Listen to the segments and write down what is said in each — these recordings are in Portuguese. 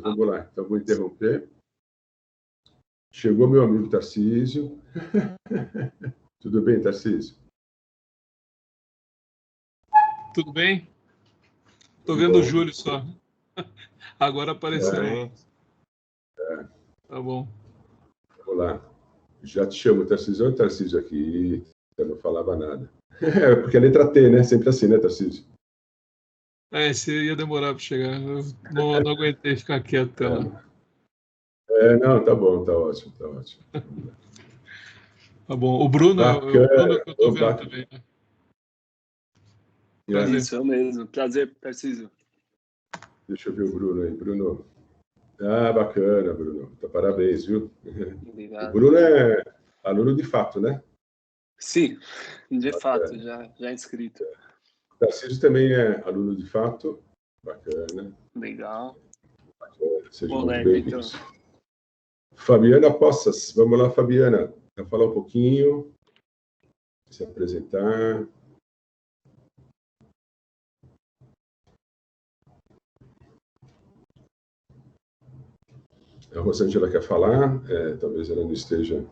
vamos lá. Então, vou interromper. Chegou meu amigo Tarcísio. Tudo bem, Tarcísio? Tudo bem? Estou vendo o Júlio só. Agora apareceu. Tá bom. Vamos lá. Já te chamo Tarcísio. Olha o Tarcísio aqui. Eu não falava nada. Porque a letra T, né? Sempre assim, né, Tarcísio? Esse ia demorar para chegar. Eu não aguentei ficar quieto até lá. Não, tá bom, tá ótimo, tá ótimo. Tá bom. O Bruno, Bacana, que eu estou vendo também, né? Prazer. Isso, eu mesmo. Prazer, Tarcísio. Deixa eu ver o Bruno aí. Bruno. Bacana, Bruno. Tá, parabéns, viu? Obrigado. O Bruno é aluno de fato, né? Sim, de fato, já inscrito. O Tarcísio também é aluno de fato. Bacana. Legal. Bacana. Sejam muito bem-vindos. Então. Fabiana Poças. Vamos lá, Fabiana. Vai falar um pouquinho. Se apresentar. A Rosângela quer falar, talvez ela não esteja.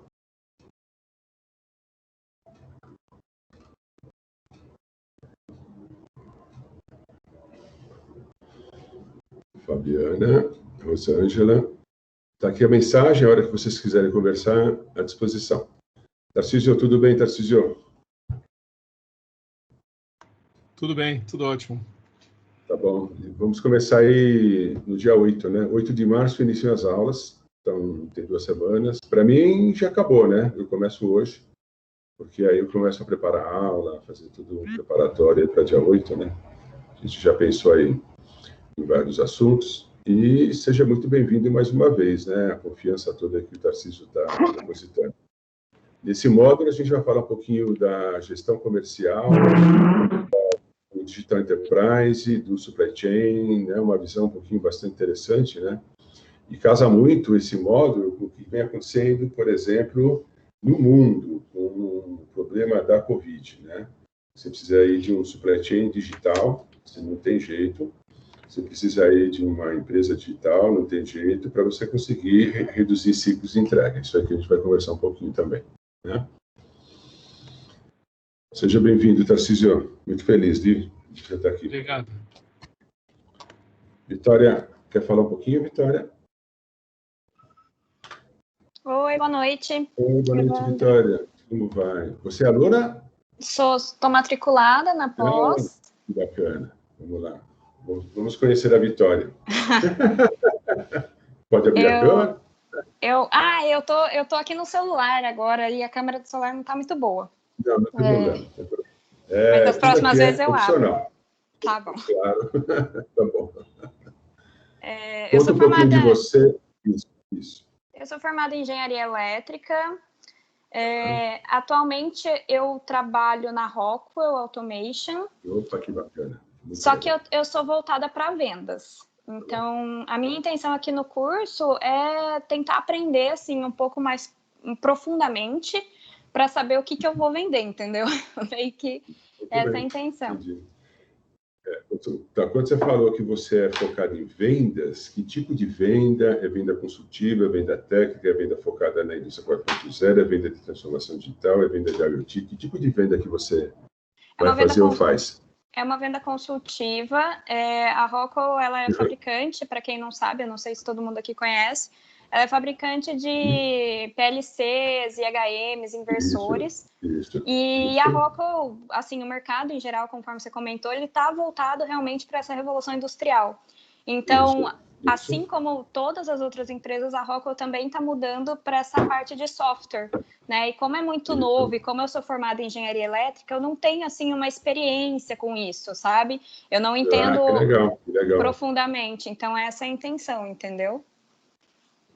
Fabiana, Rosângela. Está aqui a mensagem, a hora que vocês quiserem conversar, à disposição. Tarcísio, tudo bem, Tarcísio? Tudo bem, tudo ótimo. Tá bom. Vamos começar aí no dia 8, né? 8 de março iniciam as aulas. Então, tem 2 semanas. Para mim, já acabou, né? Eu começo hoje, porque aí eu começo a preparar a aula, fazer tudo um preparatório para dia 8, né? A gente já pensou aí em vários assuntos. E seja muito bem-vindo mais uma vez, né? A confiança toda que o Tarcísio está depositando. Nesse módulo, a gente vai falar um pouquinho da gestão comercial, do Digital Enterprise, do Supply Chain, né? Uma visão um pouquinho bastante interessante, né? E casa muito esse módulo com o que vem acontecendo, por exemplo, no mundo, com o problema da Covid, né? Você precisa aí de um supply chain digital, você não tem jeito. Você precisa aí de uma empresa digital, não tem jeito, para você conseguir reduzir ciclos de entrega. Isso aqui a gente vai conversar um pouquinho também, né? Seja bem-vindo, Tarcísio. Muito feliz de você estar aqui. Obrigado. Vitória, quer falar um pouquinho, Vitória? Oi, boa noite. Oi, boa noite, Vitória. Como vai? Você é aluna? Estou matriculada na pós. Que bacana. Vamos lá. Vamos conhecer a Vitória. Pode abrir a câmera? Eu tô aqui no celular agora e a câmera do celular não está muito boa. Não tem problema. Mas das próximas vezes eu opcional. abro. Tá bom. Claro. Tá bom. Eu sou Conta um pouquinho de você. Isso. Eu sou formada em engenharia elétrica. Atualmente eu trabalho na Rockwell Automation. Opa, que bacana. Só que eu sou voltada para vendas. Então, a minha intenção aqui no curso é tentar aprender assim um pouco mais profundamente para saber o que eu vou vender, entendeu? Meio que essa é a intenção. Entendi. Quando você falou que você é focado em vendas, que tipo de venda? É venda consultiva, é venda técnica, é venda focada na indústria 4.0, é venda de transformação digital, é venda de IoT? Que tipo de venda que você vai fazer ou faz? É uma venda consultiva. A Rockwell, ela é fabricante, para quem não sabe, eu não sei se todo mundo aqui conhece, ela é fabricante de PLCs, IHMs, inversores. Isso. A Rockwell, assim, o mercado em geral, conforme você comentou, ele está voltado realmente para essa revolução industrial. Então, assim como todas as outras empresas, a Rockwell também está mudando para essa parte de software, né? E como é muito novo, e como eu sou formada em engenharia elétrica, eu não tenho, assim, uma experiência com isso, sabe? Eu não entendo que legal. profundamente. Então, essa é a intenção, entendeu?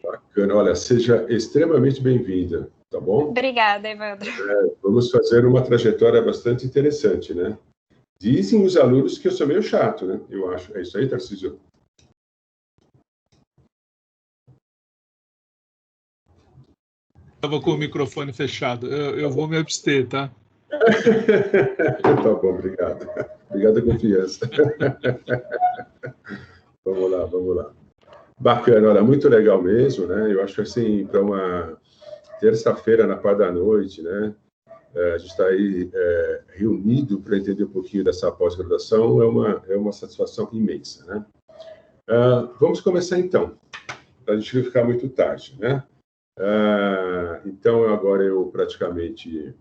Bacana. Olha, seja extremamente bem-vinda, tá bom? Obrigada, Evandro. Vamos fazer uma trajetória bastante interessante, né? Dizem os alunos que eu sou meio chato, né? Eu acho. É isso aí, Tarcísio? Estava com o microfone fechado. Eu vou me abster, tá? Tá bom, obrigado. Obrigado a confiança. Vamos lá. Bacana, olha, muito legal mesmo, né? Eu acho que, assim, para uma terça-feira na parte da noite, né? A gente está aí reunido para entender um pouquinho dessa pós-graduação, é uma satisfação imensa, né? Vamos começar, então, para a gente não ficar muito tarde, né? Então, agora eu praticamente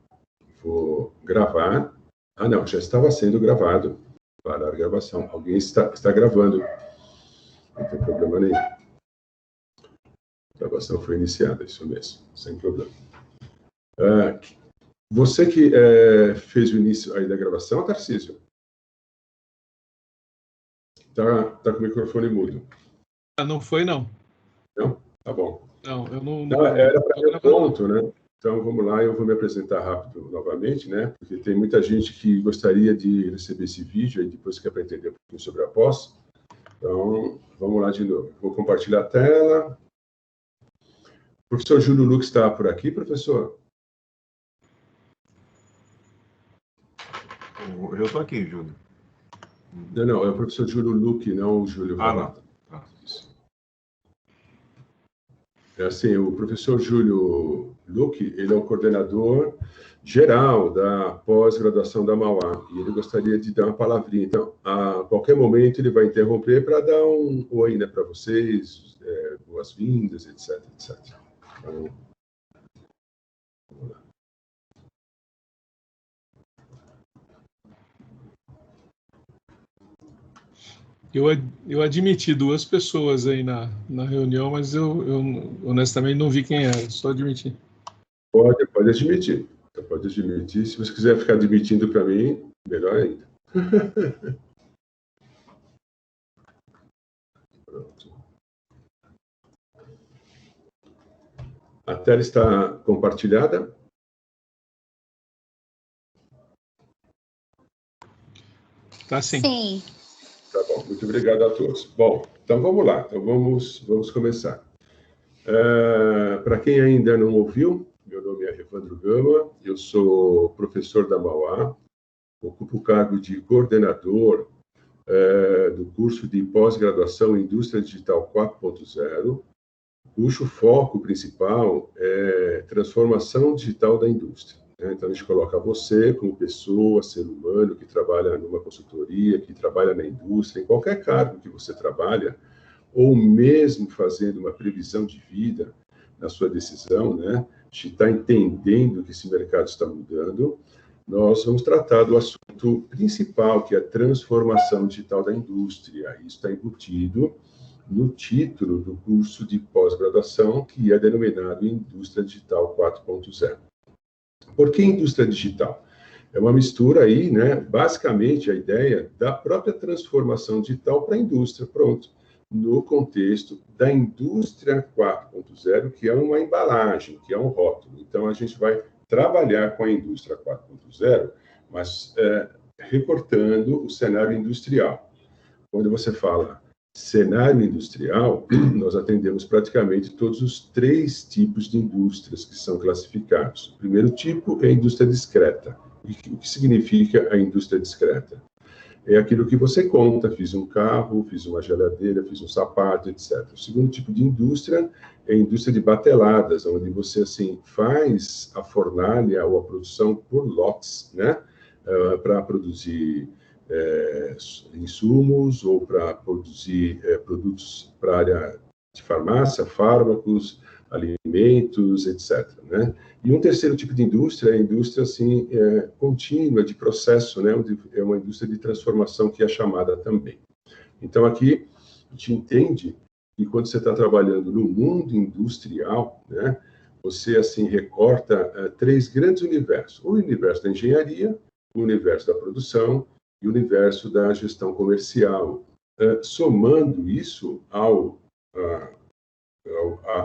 vou gravar. Ah, não, já estava sendo gravado. Parar a gravação. Alguém está gravando. Não tem problema nenhum. A gravação foi iniciada, isso mesmo, sem problema. Você que fez o início aí da gravação, Tarcísio? Tá com o microfone mudo. Não foi, não. Não? Tá bom. Não, eu não... Era para ter ponto, né? Então, vamos lá, eu vou me apresentar rápido novamente, né? Porque tem muita gente que gostaria de receber esse vídeo e depois quer entender um pouquinho sobre a pós. Então, vamos lá de novo. Vou compartilhar a tela. O professor Júlio Lux está por aqui, professor? Eu estou aqui, Júlio. Não, é o professor Júlio Luque, não o Júlio Valata. Não. É assim, o professor Júlio Luque, ele é o coordenador geral da pós-graduação da Mauá, e ele gostaria de dar uma palavrinha. Então, a qualquer momento, ele vai interromper para dar um oi, né, para vocês, boas-vindas, etc, etc. Então, vamos lá. Eu admiti 2 pessoas aí na reunião, mas eu honestamente não vi quem era, só admiti. Pode admitir. Pode admitir. Se você quiser ficar admitindo para mim, melhor ainda. Pronto. A tela está compartilhada? Tá sim. Sim. Tá bom, muito obrigado a todos. Bom, então vamos lá, então vamos começar. Para quem ainda não ouviu, meu nome é Evandro Gama, eu sou professor da Mauá, ocupo o cargo de coordenador do curso de pós-graduação em Indústria Digital 4.0, cujo foco principal é transformação digital da indústria. Então, a gente coloca você como pessoa, ser humano, que trabalha numa consultoria, que trabalha na indústria, em qualquer cargo que você trabalha, ou mesmo fazendo uma previsão de vida na sua decisão, né? De estar entendendo que esse mercado está mudando, nós vamos tratar do assunto principal, que é a transformação digital da indústria. Isso está embutido no título do curso de pós-graduação, que é denominado Indústria Digital 4.0. Por que indústria digital? É uma mistura aí, né? Basicamente, a ideia da própria transformação digital para a indústria, pronto. No contexto da indústria 4.0, que é uma embalagem, que é um rótulo. Então, a gente vai trabalhar com a indústria 4.0, mas recortando o cenário industrial. Quando você fala cenário industrial, nós atendemos praticamente todos os 3 tipos de indústrias que são classificados. O primeiro tipo é a indústria discreta. O que significa a indústria discreta? É aquilo que você conta, fiz um carro, fiz uma geladeira, fiz um sapato, etc. O segundo tipo de indústria é a indústria de bateladas, onde você, assim, faz a fornalha ou a produção por lotes, né? Para produzir insumos ou para produzir produtos para a área de farmácia, fármacos, alimentos, etc. Né? E um terceiro tipo de indústria é a indústria assim, contínua, de processo, né? Onde é uma indústria de transformação que é chamada também. Então, aqui, a gente entende que quando você está trabalhando no mundo industrial, né, você assim recorta 3 grandes universos. O universo da engenharia, o universo da produção e o universo da gestão comercial. Somando isso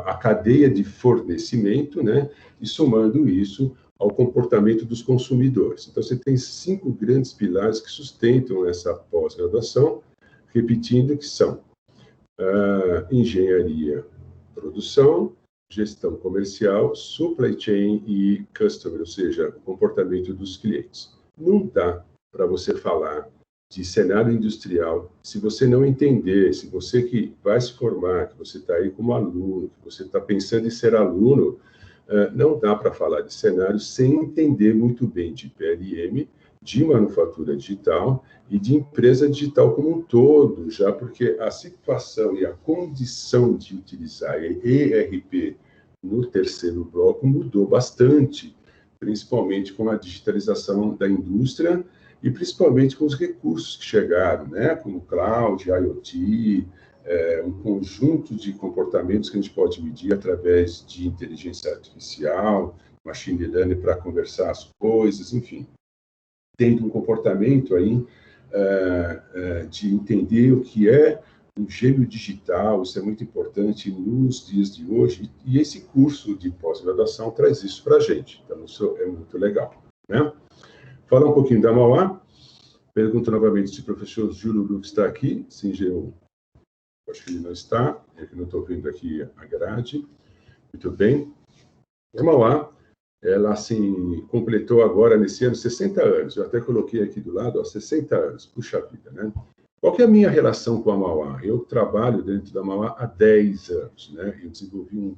a cadeia de fornecimento, né, e somando isso ao comportamento dos consumidores. Então, você tem 5 grandes pilares que sustentam essa pós-graduação, repetindo que são engenharia, produção, gestão comercial, supply chain e customer, ou seja, o comportamento dos clientes. Não dá para você falar de cenário industrial, se você não entender, se você que vai se formar, que você está aí como aluno, que você está pensando em ser aluno, não dá para falar de cenário sem entender muito bem de PLM, de manufatura digital e de empresa digital como um todo, já porque a situação e a condição de utilizar ERP no terceiro bloco mudou bastante, principalmente com a digitalização da indústria e principalmente com os recursos que chegaram, né, como cloud, IoT, um conjunto de comportamentos que a gente pode medir através de inteligência artificial, machine learning para conversar as coisas, enfim. Tendo um comportamento aí de entender o que é um gêmeo digital, isso é muito importante nos dias de hoje, e esse curso de pós-graduação traz isso para a gente, então isso é muito legal, né? Falar um pouquinho da Mauá, pergunto novamente se o professor Júlio Luff está aqui, sim, eu acho que ele não está, é que não estou vendo aqui a grade, muito bem. A Mauá, ela, assim, completou agora, nesse ano, 60 anos. Eu até coloquei aqui do lado, 60 anos. Puxa vida, né? Qual que é a minha relação com a Mauá? Eu trabalho dentro da Mauá há 10 anos, né? Eu desenvolvi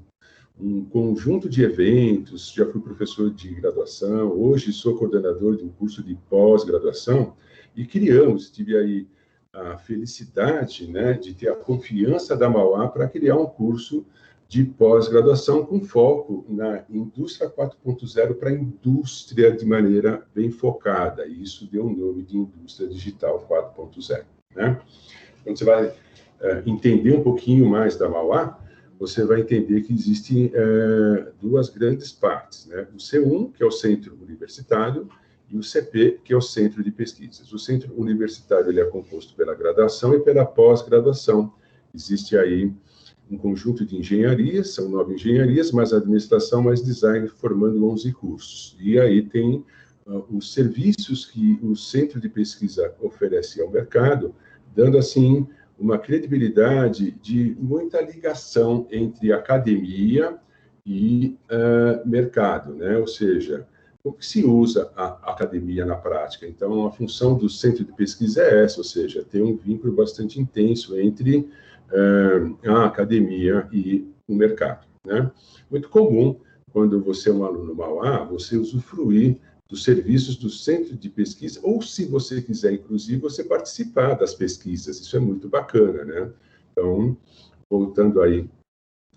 um conjunto de eventos, já fui professor de graduação, hoje sou coordenador de um curso de pós-graduação, e tive aí a felicidade, né, de ter a confiança da Mauá para criar um curso de pós-graduação com foco na indústria 4.0 para a indústria de maneira bem focada. E isso deu um nome de indústria digital 4.0. Né? Quando você vai entender um pouquinho mais da Mauá, você vai entender que existem duas grandes partes. Né? O C1, que é o Centro Universitário, e o CP, que é o Centro de Pesquisas. O Centro Universitário ele é composto pela graduação e pela pós-graduação. Existe aí um conjunto de engenharias, são 9 engenharias, mais administração, mais design, formando 11 cursos. E aí tem os serviços que o Centro de Pesquisa oferece ao mercado, dando, assim, uma credibilidade de muita ligação entre academia e mercado, né? Ou seja, como que se usa a academia na prática? Então, a função do Centro de Pesquisa é essa, ou seja, tem um vínculo bastante intenso entre a academia e o mercado, né? Muito comum, quando você é um aluno Mauá, você usufruir dos serviços do Centro de Pesquisa, ou, se você quiser, inclusive, você participar das pesquisas. Isso é muito bacana, né? Então, voltando aí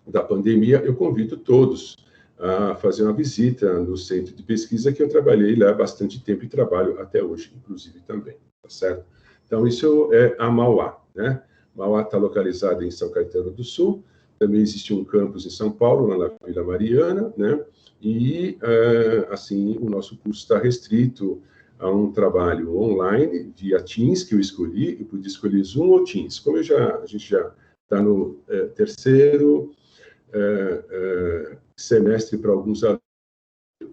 da pandemia, eu convido todos a fazer uma visita no Centro de Pesquisa, que eu trabalhei lá há bastante tempo e trabalho até hoje, inclusive, também, tá certo? Então, isso é a Mauá, né? Mauá está localizada em São Caetano do Sul, também existe um campus em São Paulo, lá na Vila Mariana, né? E, assim, o nosso curso está restrito a um trabalho online, via Teams, que eu escolhi, eu podia escolher Zoom ou Teams. Como a gente já está no terceiro semestre para alguns alunos,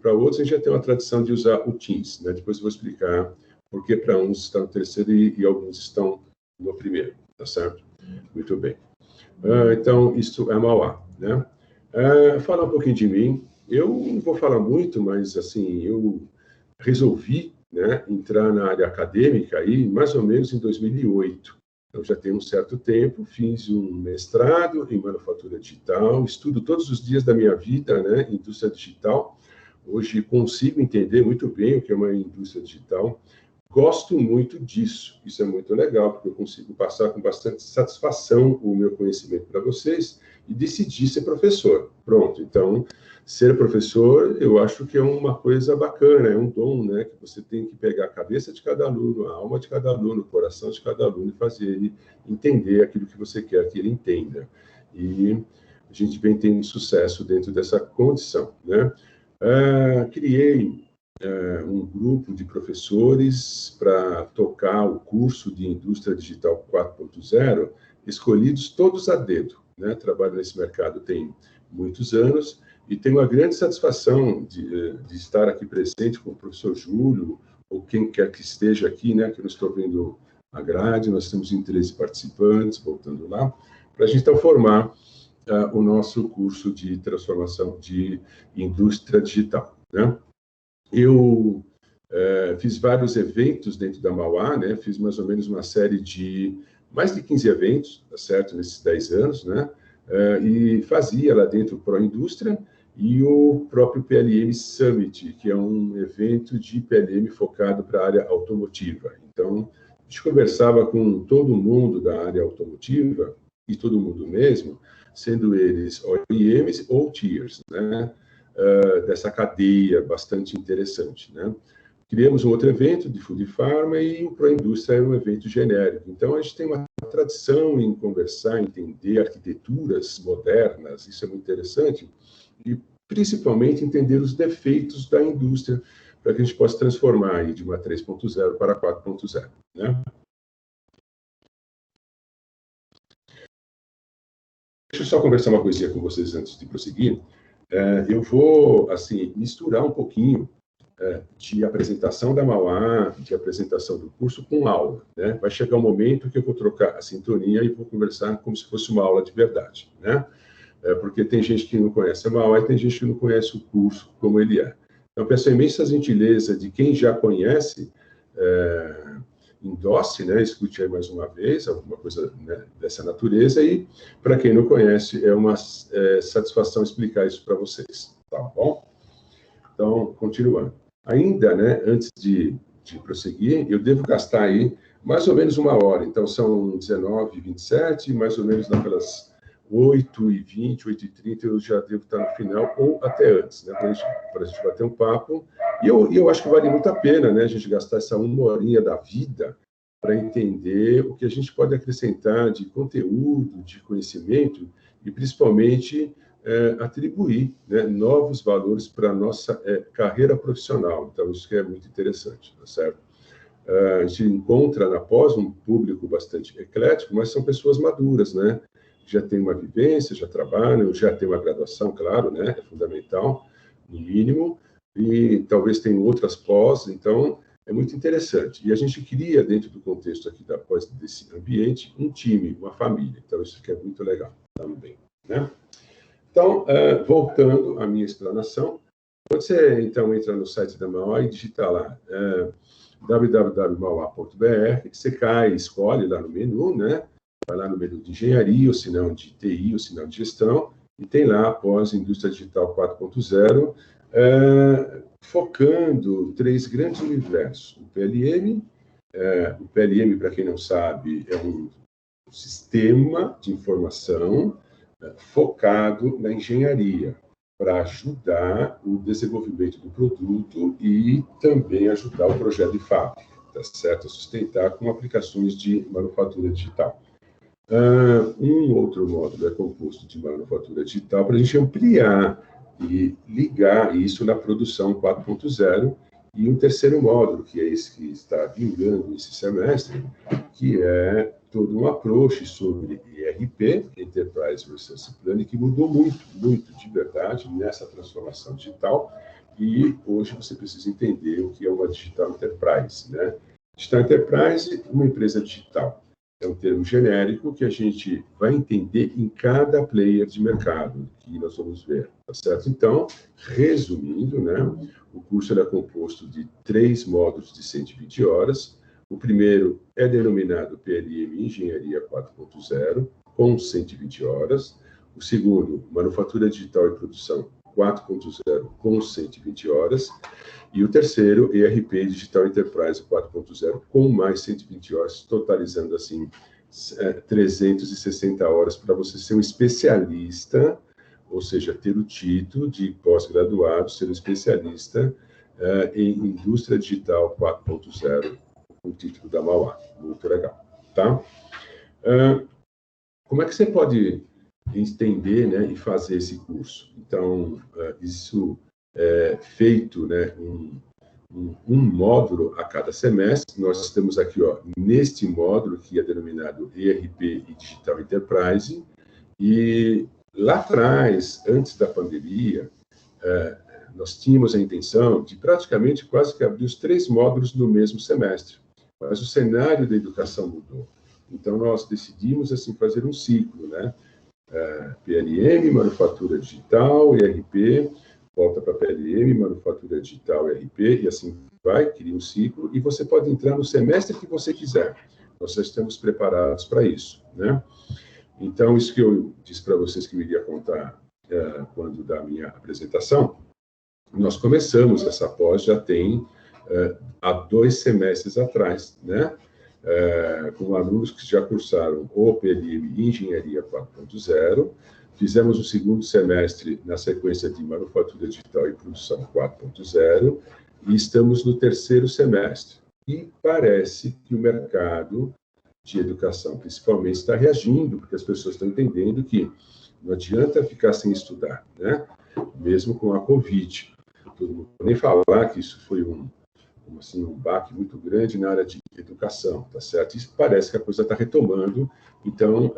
para outros a gente já tem uma tradição de usar o Teams, né? Depois eu vou explicar por que para uns está no terceiro e alguns estão no primeiro, tá certo? Muito bem. Então, isso é Mauá, né? Falar um pouquinho de mim. Eu não vou falar muito, mas, assim, eu resolvi, né, entrar na área acadêmica aí mais ou menos em 2008. Eu já tenho um certo tempo, fiz um mestrado em manufatura digital, estudo todos os dias da minha vida, né, indústria digital. Hoje consigo entender muito bem o que é uma indústria digital. Gosto muito disso, isso é muito legal, porque eu consigo passar com bastante satisfação o meu conhecimento para vocês e decidi ser professor. Pronto, então, ser professor, eu acho que é uma coisa bacana, é um dom, né? Que você tem que pegar a cabeça de cada aluno, a alma de cada aluno, o coração de cada aluno e fazer ele entender aquilo que você quer que ele entenda. E a gente vem tendo sucesso dentro dessa condição, né? Criei um grupo de professores para tocar o curso de Indústria Digital 4.0, escolhidos todos a dedo, né? Trabalho nesse mercado tem muitos anos e tenho uma grande satisfação de estar aqui presente com o professor Júlio, ou quem quer que esteja aqui, né? Que eu não estou vendo a grade, nós temos 13 participantes, voltando lá, para a gente então formar o nosso curso de transformação de indústria digital, né? Eu Fiz vários eventos dentro da Mauá, né? Fiz mais ou menos uma série de mais de 15 eventos, tá certo? Nesses 10 anos, né? E fazia lá dentro o Proindústria e o próprio PLM Summit, que é um evento de PLM focado para a área automotiva. Então, a gente conversava com todo mundo da área automotiva, e todo mundo mesmo, sendo eles OEMs ou Tiers, né? Dessa cadeia bastante interessante, né? Criamos um outro evento de Food e Pharma e o Proindústria é um evento genérico. Então, a gente tem uma tradição em conversar, entender arquiteturas modernas, isso é muito interessante, e principalmente entender os defeitos da indústria, para que a gente possa transformar aí de uma 3.0 para 4.0, né? Deixa eu só conversar uma coisinha com vocês antes de prosseguir. Eu vou, assim, misturar um pouquinho de apresentação da Mauá, de apresentação do curso com aula, né? Vai chegar um momento que eu vou trocar a sintonia e vou conversar como se fosse uma aula de verdade, né? Porque tem gente que não conhece a Mauá e tem gente que não conhece o curso como ele é. Então, peço a imensa gentileza de quem já conhece, endosse, né? Escute aí mais uma vez, alguma coisa, né, dessa natureza, e para quem não conhece, é uma satisfação explicar isso para vocês, tá bom? Então, continuando. Ainda, né, antes de prosseguir, eu devo gastar aí mais ou menos uma hora. Então, são 19h27, mais ou menos naquelas 8h20, 8h30, eu já devo estar no final, ou até antes, né, para a gente bater um papo. E eu acho que vale muito a pena, né, a gente gastar essa uma horinha da vida para entender o que a gente pode acrescentar de conteúdo, de conhecimento, e principalmente atribuir, né, novos valores para a nossa carreira profissional. Então, isso que é muito interessante, tá certo? A gente encontra na pós um público bastante eclético, mas são pessoas maduras, né? Já têm uma vivência, já trabalham, já têm uma graduação, claro, né? É fundamental, no mínimo, e talvez tenham outras pós, então é muito interessante. E a gente cria, dentro do contexto aqui da pós, desse ambiente, um time, uma família. Então, isso que é muito legal também, né? Então, voltando à minha explanação, quando você, então, entra no site da Mauá e digita lá www.mauá.br, você cai, escolhe lá no menu, né? Vai lá no menu de engenharia, ou se não de TI, ou se não de gestão, e tem lá após Indústria Digital 4.0, focando 3 grandes universos. O PLM, para quem não sabe, é um sistema de informação focado na engenharia, para ajudar o desenvolvimento do produto e também ajudar o projeto de fábrica, tá certo? A sustentar com aplicações de manufatura digital. Um outro módulo é composto de manufatura digital para a gente ampliar e ligar isso na produção 4.0, e um terceiro módulo, que é esse que está vingando esse semestre, que é todo um approach sobre ERP, Enterprise Resource Planning, que mudou muito, muito de verdade nessa transformação digital, e hoje você precisa entender o que é uma Digital Enterprise, né? Digital Enterprise, uma empresa digital. É um termo genérico que a gente vai entender em cada player de mercado, que nós vamos ver, tá certo? Então, resumindo, né, o curso era composto de 3 módulos de 120 horas. O primeiro é denominado PLM Engenharia 4.0, com 120 horas. O segundo, Manufatura Digital e Produção 4.0, com 120 horas. E o terceiro, ERP Digital Enterprise 4.0, com mais 120 horas, totalizando, assim, 360 horas para você ser um especialista, ou seja, ter o título de pós-graduado, ser um especialista em Indústria Digital 4.0, com o título da Mauá. Muito legal, tá? Como é que você pode entender, né, e fazer esse curso? Então, isso é feito, né, um módulo a cada semestre. Nós estamos aqui, ó, neste módulo que é denominado ERP e Digital Enterprise, e lá atrás, antes da pandemia, nós tínhamos a intenção de praticamente quase que abrir os 3 módulos no mesmo semestre, mas o cenário da educação mudou. Então, nós decidimos, assim, fazer um ciclo, né? PLM, Manufatura Digital, ERP, volta para PLM, manufatura digital, RP, e assim vai, cria um ciclo, e você pode entrar no semestre que você quiser. Nós já estamos preparados para isso, né? Então, isso que eu disse para vocês que eu iria contar quando da minha apresentação, nós começamos essa pós já tem há 2 semestres atrás, né? Com alunos que já cursaram o PLM Engenharia 4.0, fizemos o segundo semestre na sequência de Manufatura Digital e Produção 4.0, e estamos no 3º semestre. E parece que o mercado de educação, principalmente, está reagindo, porque as pessoas estão entendendo que não adianta ficar sem estudar, né? Mesmo com a Covid. Todo mundo nem falar que isso foi um baque muito grande na área de educação, tá certo? E parece que a coisa está retomando, então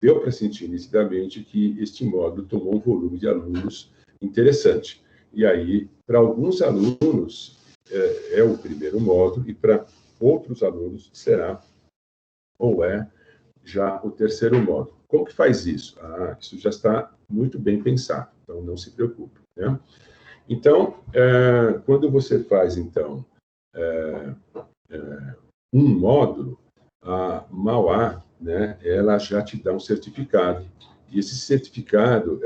deu para sentir nitidamente que este módulo tomou um volume de alunos interessante. E aí, para alguns alunos, é o primeiro módulo, e para outros alunos será ou é já o 3º módulo. Como que faz isso? Isso já está muito bem pensado, então não se preocupe, né? Então, quando você faz, então, um módulo, a Mauá, né, ela já te dá um certificado. E esse certificado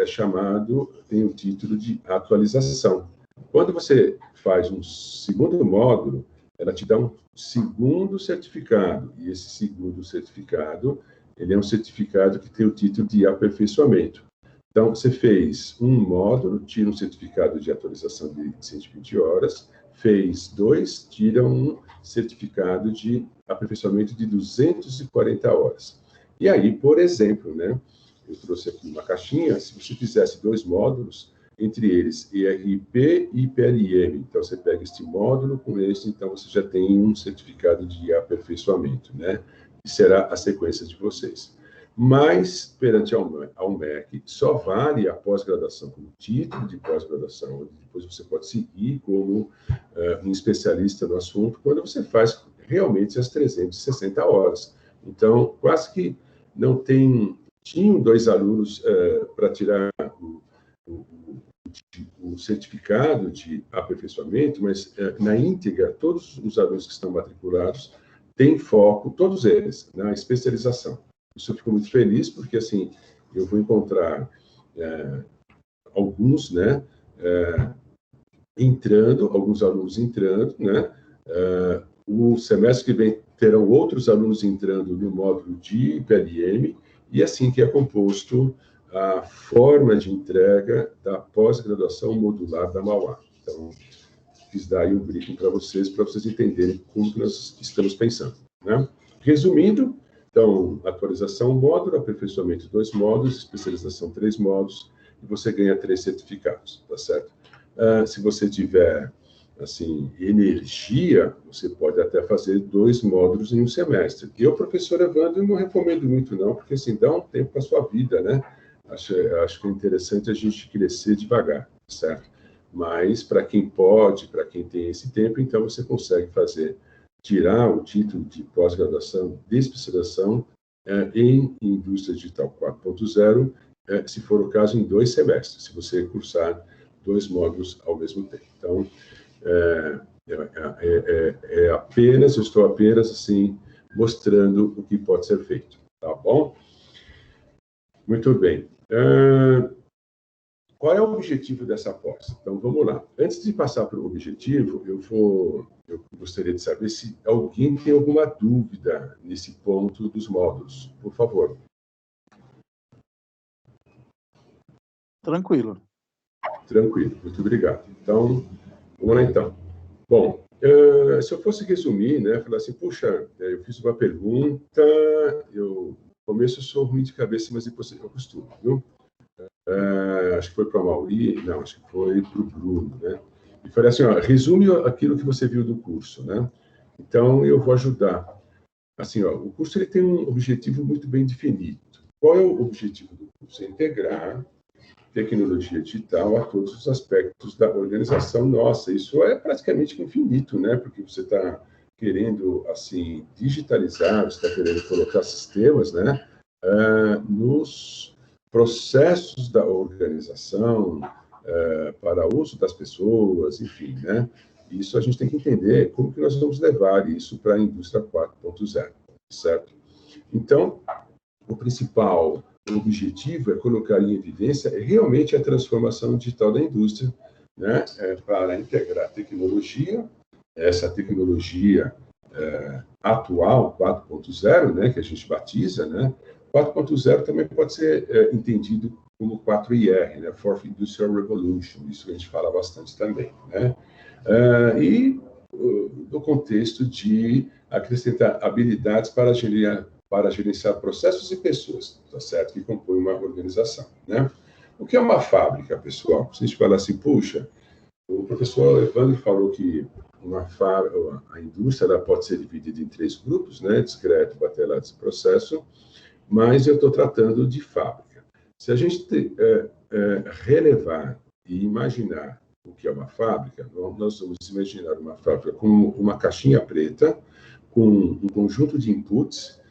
tem o título de atualização. Quando você faz um segundo módulo, ela te dá um segundo certificado. E esse segundo certificado, ele é um certificado que tem o título de aperfeiçoamento. Então, você fez um módulo, tira um certificado de atualização de 120 horas, fez 2, tira um certificado de aperfeiçoamento de 240 horas. E aí, por exemplo, né, eu trouxe aqui uma caixinha, se você fizesse 2 módulos, entre eles ERP e PLM, então você pega este módulo com este, então você já tem um certificado de aperfeiçoamento, né, que será a sequência de vocês. Mas, perante ao MEC, só vale a pós-graduação como título de pós-graduação, onde depois você pode seguir como um especialista no assunto, quando você faz realmente as 360 horas. Então, quase que não tinham 2 alunos para tirar o certificado de aperfeiçoamento, mas na íntegra, todos os alunos que estão matriculados têm foco, todos eles, na especialização. Isso eu fico muito feliz, porque, assim, eu vou encontrar alguns, né, alguns alunos entrando, né, o semestre que vem terão outros alunos entrando no módulo de PLM, e assim que é composto a forma de entrega da pós-graduação modular da Mauá. Então, quis dar aí um briefing para vocês entenderem como que nós estamos pensando, né? Resumindo, então, atualização, módulo, aperfeiçoamento, 2 módulos, especialização, 3 módulos, e você ganha 3 certificados, tá certo? Se você tiver, assim, energia, você pode até fazer 2 módulos em um semestre. Eu, professor Evandro, não recomendo muito, não, porque, assim, dá um tempo para a sua vida, né? Acho que é interessante a gente crescer devagar, certo? Mas, para quem pode, para quem tem esse tempo, então você consegue tirar o título de pós-graduação de especialização em Indústria Digital 4.0, se for o caso, em 2 semestres, se você cursar 2 módulos ao mesmo tempo. Então, eu estou apenas, assim, mostrando o que pode ser feito, tá bom? Muito bem. Qual é o objetivo dessa pós? Então, vamos lá. Antes de passar para o objetivo, eu gostaria de saber se alguém tem alguma dúvida nesse ponto dos módulos. Por favor. Tranquilo. Tranquilo. Muito obrigado. Então, vamos lá, então. Bom, se eu fosse resumir, né, falar assim, puxa, eu fiz uma pergunta, no começo eu sou ruim de cabeça, mas depois eu costumo, viu? Acho que foi para a Mauri, não, acho que foi para o Bruno, né? E falei assim, resume aquilo que você viu do curso, né? Então, eu vou ajudar. Assim, o curso ele tem um objetivo muito bem definido. Qual é o objetivo do curso? É integrar tecnologia digital a todos os aspectos da organização nossa. Isso é praticamente infinito, né? Porque você está querendo, assim, digitalizar, você está querendo colocar sistemas, né? Nos processos da organização, para uso das pessoas, enfim, né? Isso a gente tem que entender como que nós vamos levar isso para a indústria 4.0, certo? Então, o principal objetivo é colocar em evidência realmente a transformação digital da indústria, né? Para integrar tecnologia, essa tecnologia atual, 4.0, né? Que a gente batiza, né? 4.0 também pode ser entendido como 4IR, né? Fourth Industrial Revolution, isso que a gente fala bastante também, né? E no contexto de acrescentar habilidades para gerenciar processos e pessoas, tá certo? Que compõem uma organização, né? O que é uma fábrica, pessoal? Se a gente falar assim, puxa, o professor Evandro falou que a indústria ela pode ser dividida em 3 grupos, né? Discreto, batelado e processo, mas eu estou tratando de fábrica. Se a gente relevar e imaginar o que é uma fábrica, nós vamos imaginar uma fábrica com uma caixinha preta, com um conjunto de inputs,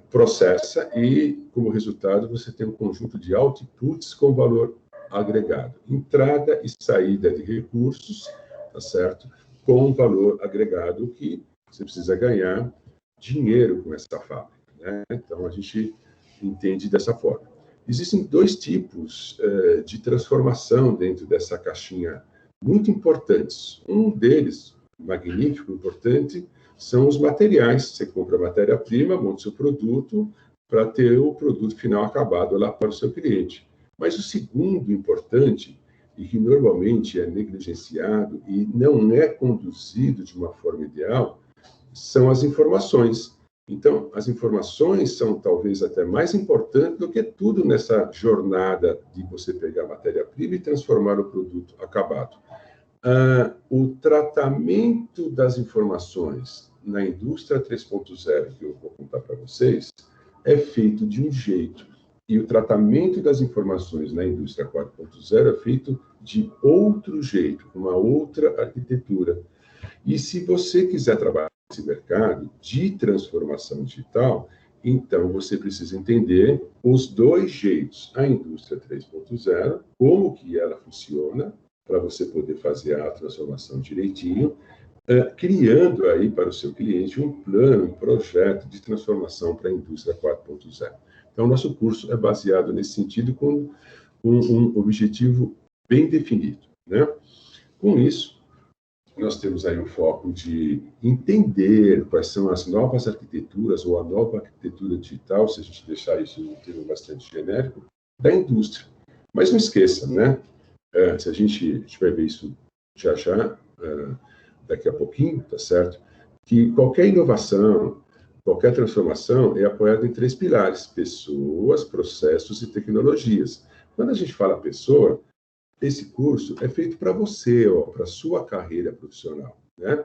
processa e, como resultado, você tem um conjunto de outputs com valor agregado. Entrada e saída de recursos, tá certo? Com valor agregado que você precisa ganhar dinheiro com essa fábrica, né? Então, a gente entende dessa forma. Existem 2 tipos de transformação dentro dessa caixinha muito importantes. Um deles, magnífico, importante, são os materiais. Você compra a matéria-prima, monta o seu produto para ter o produto final acabado lá para o seu cliente. Mas o segundo importante, e que normalmente é negligenciado e não é conduzido de uma forma ideal, são as informações. Então, as informações são talvez até mais importantes do que tudo nessa jornada de você pegar a matéria-prima e transformar o produto acabado. O tratamento das informações na indústria 3.0, que eu vou contar para vocês, é feito de um jeito. E o tratamento das informações na indústria 4.0 é feito de outro jeito, uma outra arquitetura. E se você quiser trabalhar nesse mercado de transformação digital, então você precisa entender os 2 jeitos. A indústria 3.0, como que ela funciona, para você poder fazer a transformação direitinho, criando aí para o seu cliente um plano, um projeto de transformação para a indústria 4.0. Então, nosso curso é baseado nesse sentido, com um objetivo bem definido, né? Com isso, nós temos aí um foco de entender quais são as novas arquiteturas ou a nova arquitetura digital, se a gente deixar isso em um termo bastante genérico, da indústria. Mas não esqueça, né? Se a gente vai ver isso já, daqui a pouquinho, tá certo? Que qualquer inovação, qualquer transformação é apoiada em 3 pilares: pessoas, processos e tecnologias. Quando a gente fala pessoa, esse curso é feito para você, para a sua carreira profissional, né?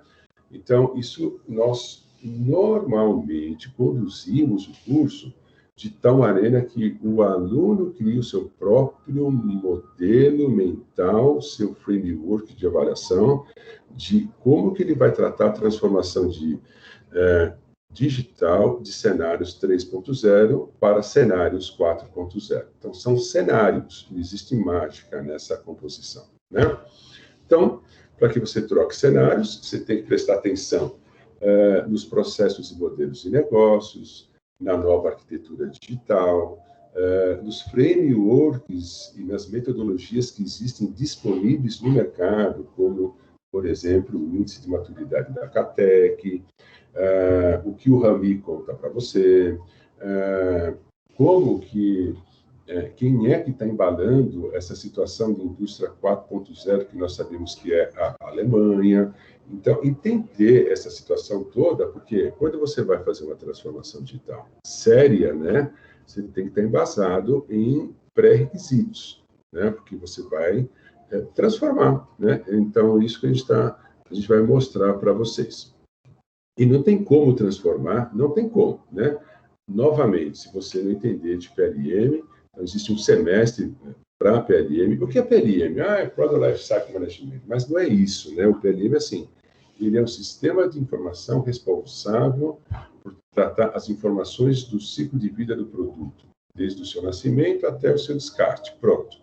Então, isso nós normalmente conduzimos o curso de tal maneira que o aluno cria o seu próprio modelo mental, seu framework de avaliação, de como que ele vai tratar a transformação digital de cenários 3.0 para cenários 4.0. Então, são cenários, não existe mágica nessa composição, né? Então, para que você troque cenários, você tem que prestar atenção nos processos e modelos de negócios, na nova arquitetura digital, nos frameworks e nas metodologias que existem disponíveis no mercado, como, por exemplo, o índice de maturidade da CATEC, o que o Rami conta para você, como que quem é que está embalando essa situação de indústria 4.0, que nós sabemos que é a Alemanha. Então, entender essa situação toda, porque quando você vai fazer uma transformação digital séria, né, você tem que estar embasado em pré-requisitos, né, porque você vai transformar, né? Então, isso que a gente vai mostrar para vocês. E não tem como transformar, não tem como, né? Novamente, se você não entender de PLM, então existe um semestre para PLM. O que é PLM? É Product Lifecycle Management. Mas não é isso, né? O PLM é assim, ele é um sistema de informação responsável por tratar as informações do ciclo de vida do produto, desde o seu nascimento até o seu descarte. Pronto.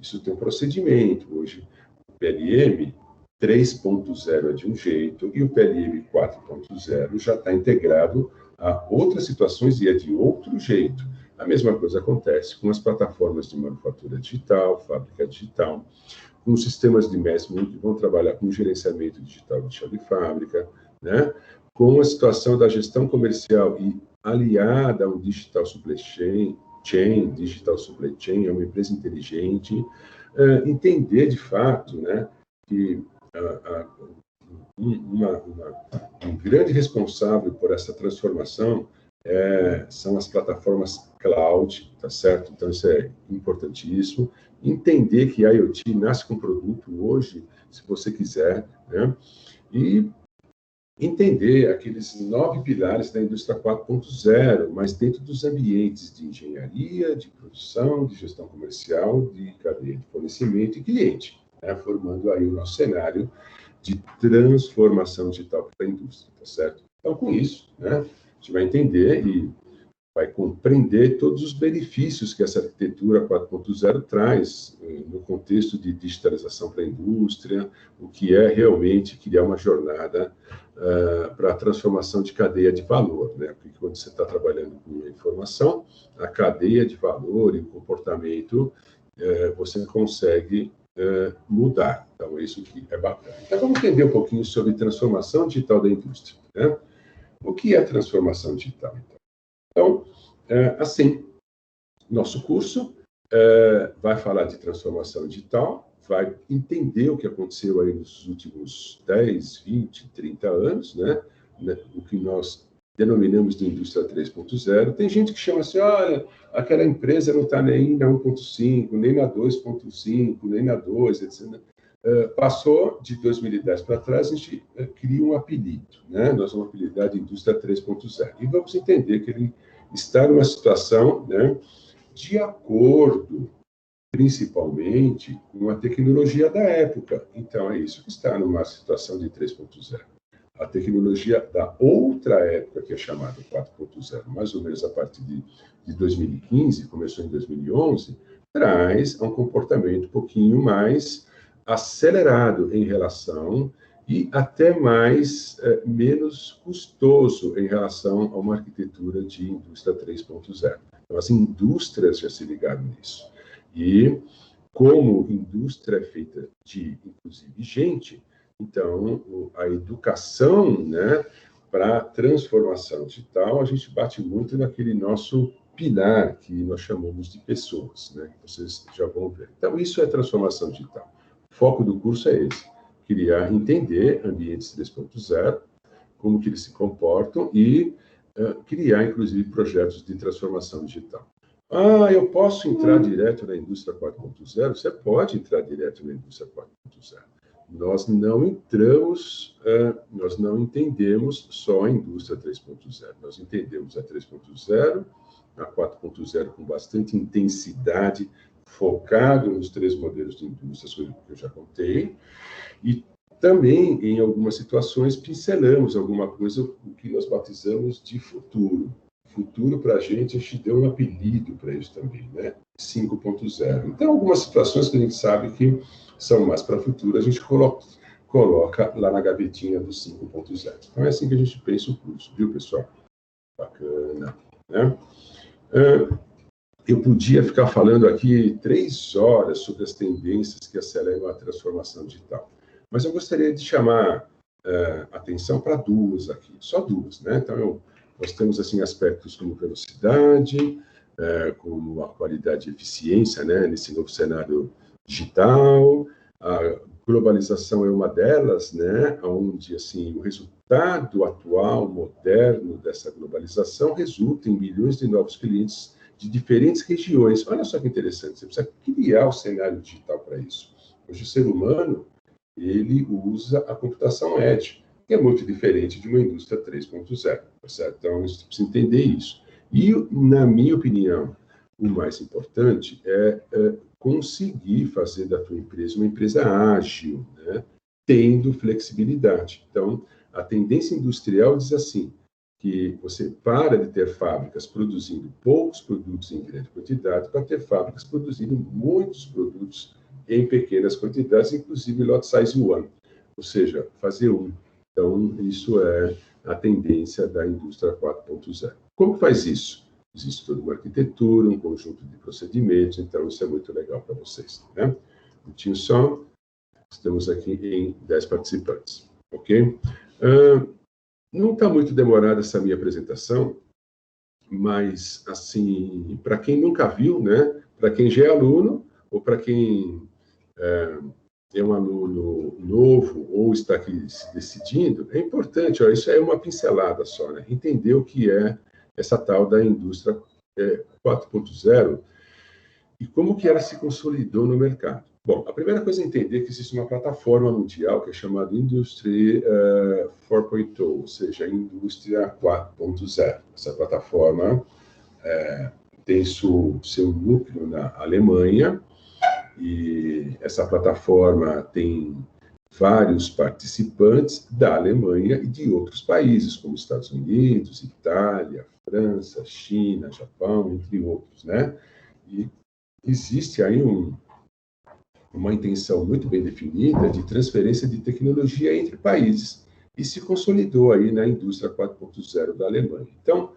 isso tem um procedimento. Hoje, o PLM 3.0 é de um jeito e o PLM 4.0 já está integrado a outras situações e é de outro jeito. A mesma coisa acontece com as plataformas de manufatura digital, fábrica digital, com os sistemas de management que vão trabalhar com gerenciamento digital de chão de fábrica, né? Com a situação da gestão comercial e aliada a um digital supply chain, digital supply chain, é uma empresa inteligente, entender de fato, né, que um grande responsável por essa transformação são as plataformas cloud, tá certo? Então, isso é importantíssimo. Entender que a IoT nasce com produto hoje, se você quiser, né? E entender aqueles 9 pilares da indústria 4.0, mas dentro dos ambientes de engenharia, de produção, de gestão comercial, de cadeia de fornecimento e cliente, né? Formando aí o nosso cenário de transformação digital para a indústria, tá certo? Então, com isso, né, a gente vai entender e vai compreender todos os benefícios que essa arquitetura 4.0 traz no contexto de digitalização para a indústria, o que é realmente criar uma jornada para a transformação de cadeia de valor, né? Porque quando você está trabalhando com a informação, a cadeia de valor e o comportamento, você consegue mudar. Então, isso que é bacana. Então, vamos entender um pouquinho sobre transformação digital da indústria, né? O que é transformação digital, então? Assim, nosso curso vai falar de transformação digital, vai entender o que aconteceu aí nos últimos 10, 20, 30 anos, né? O que nós denominamos de indústria 3.0. Tem gente que chama assim, olha, aquela empresa não está nem na 1.5, nem na 2.5, nem na 2, etc. Passou de 2010 para trás, a gente cria um apelido, né? Nós vamos apelidar de indústria 3.0. E vamos entender que ele está numa situação, né, de acordo, principalmente, com a tecnologia da época. Então, é isso que está numa situação de 3.0. A tecnologia da outra época, que é chamada 4.0, mais ou menos a partir de 2015, começou em 2011, traz um comportamento um pouquinho mais acelerado em relação e até menos custoso em relação a uma arquitetura de indústria 3.0. Então, as indústrias já se ligaram nisso. E como indústria é feita de, inclusive, gente, então, a educação, né, para a transformação digital, a gente bate muito naquele nosso pilar que nós chamamos de pessoas, né, que vocês já vão ver. Então, isso é transformação digital. O foco do curso é esse, criar, entender ambientes 3.0, como que eles se comportam e criar, inclusive, projetos de transformação digital. Eu posso entrar direto na indústria 4.0? Você pode entrar direto na indústria 4.0. Nós não entendemos só a indústria 3.0. Nós entendemos a 3.0, a 4.0 com bastante intensidade, focado nos 3 modelos de indústria, coisas que eu já contei, e também, em algumas situações, pincelamos alguma coisa, o que nós batizamos de futuro. Futuro, para a gente deu um apelido para isso também, né? 5.0. Então, algumas situações que a gente sabe que são mais para futuro, a gente coloca lá na gavetinha do 5.0. Então, é assim que a gente pensa o curso, viu, pessoal? Bacana, né? Eu podia ficar falando aqui 3 horas sobre as tendências que aceleram a transformação digital, mas eu gostaria de chamar atenção para 2 aqui, só 2, né? Então, nós temos assim aspectos como velocidade, como a qualidade e eficiência, né, nesse novo cenário digital. A globalização é uma delas, né, onde assim o resultado atual, moderno dessa globalização resulta em milhões de novos clientes de diferentes regiões. Olha só que interessante, você precisa criar o cenário digital para isso. Hoje o ser humano, ele usa a computação edge, que é muito diferente de uma indústria 3.0, tá certo? Então, você precisa entender isso. E, na minha opinião, o mais importante é conseguir fazer da tua empresa uma empresa ágil, né? Tendo flexibilidade. Então, a tendência industrial diz assim, que você para de ter fábricas produzindo poucos produtos em grande quantidade para ter fábricas produzindo muitos produtos em pequenas quantidades, inclusive lot size 1, ou seja, fazer um. Então, isso é a tendência da indústria 4.0. Como faz isso? Existe toda uma arquitetura, um conjunto de procedimentos, então isso é muito legal para vocês, né? Um pouquinho só, estamos aqui em 10 participantes, ok? Não está muito demorada essa minha apresentação, mas, assim, para quem nunca viu, né? Para quem já é aluno, ou para quem é um aluno novo ou está aqui se decidindo, é importante, ó, isso é uma pincelada só, né? Entender o que é essa tal da indústria 4.0 e como que ela se consolidou no mercado. Bom, a primeira coisa é entender que existe uma plataforma mundial que é chamada Industry 4.0, ou seja, a Indústria 4.0. Essa plataforma tem seu núcleo na Alemanha, e essa plataforma tem vários participantes da Alemanha e de outros países, como Estados Unidos, Itália, França, China, Japão, entre outros, né? E existe aí uma intenção muito bem definida de transferência de tecnologia entre países e se consolidou aí na indústria 4.0 da Alemanha. Então,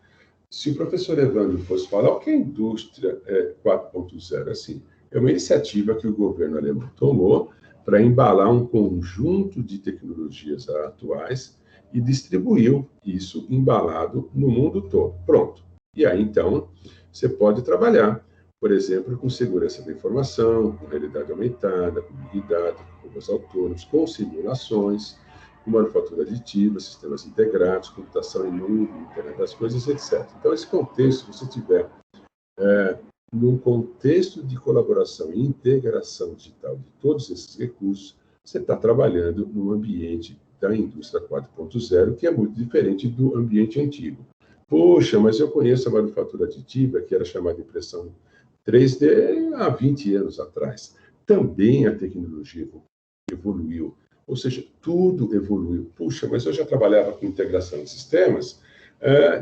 se o professor Evandro fosse falar o que é a indústria 4.0, assim, é uma iniciativa que o governo alemão tomou para embalar um conjunto de tecnologias atuais e distribuiu isso embalado no mundo todo. Pronto. E aí, então, você pode trabalhar, por exemplo, com segurança da informação, com realidade aumentada, com Big Data, com robôs autônomos, com simulações, com manufatura aditiva, sistemas integrados, computação em nuvem, internet das coisas, etc. Então, esse contexto, se você tiver num contexto de colaboração e integração digital de todos esses recursos, você está trabalhando num ambiente da indústria 4.0, que é muito diferente do ambiente antigo. Poxa, mas eu conheço a manufatura aditiva, que era chamada de impressão 3D há 20 anos atrás. Também a tecnologia evoluiu, ou seja, tudo evoluiu. Puxa, mas eu já trabalhava com integração de sistemas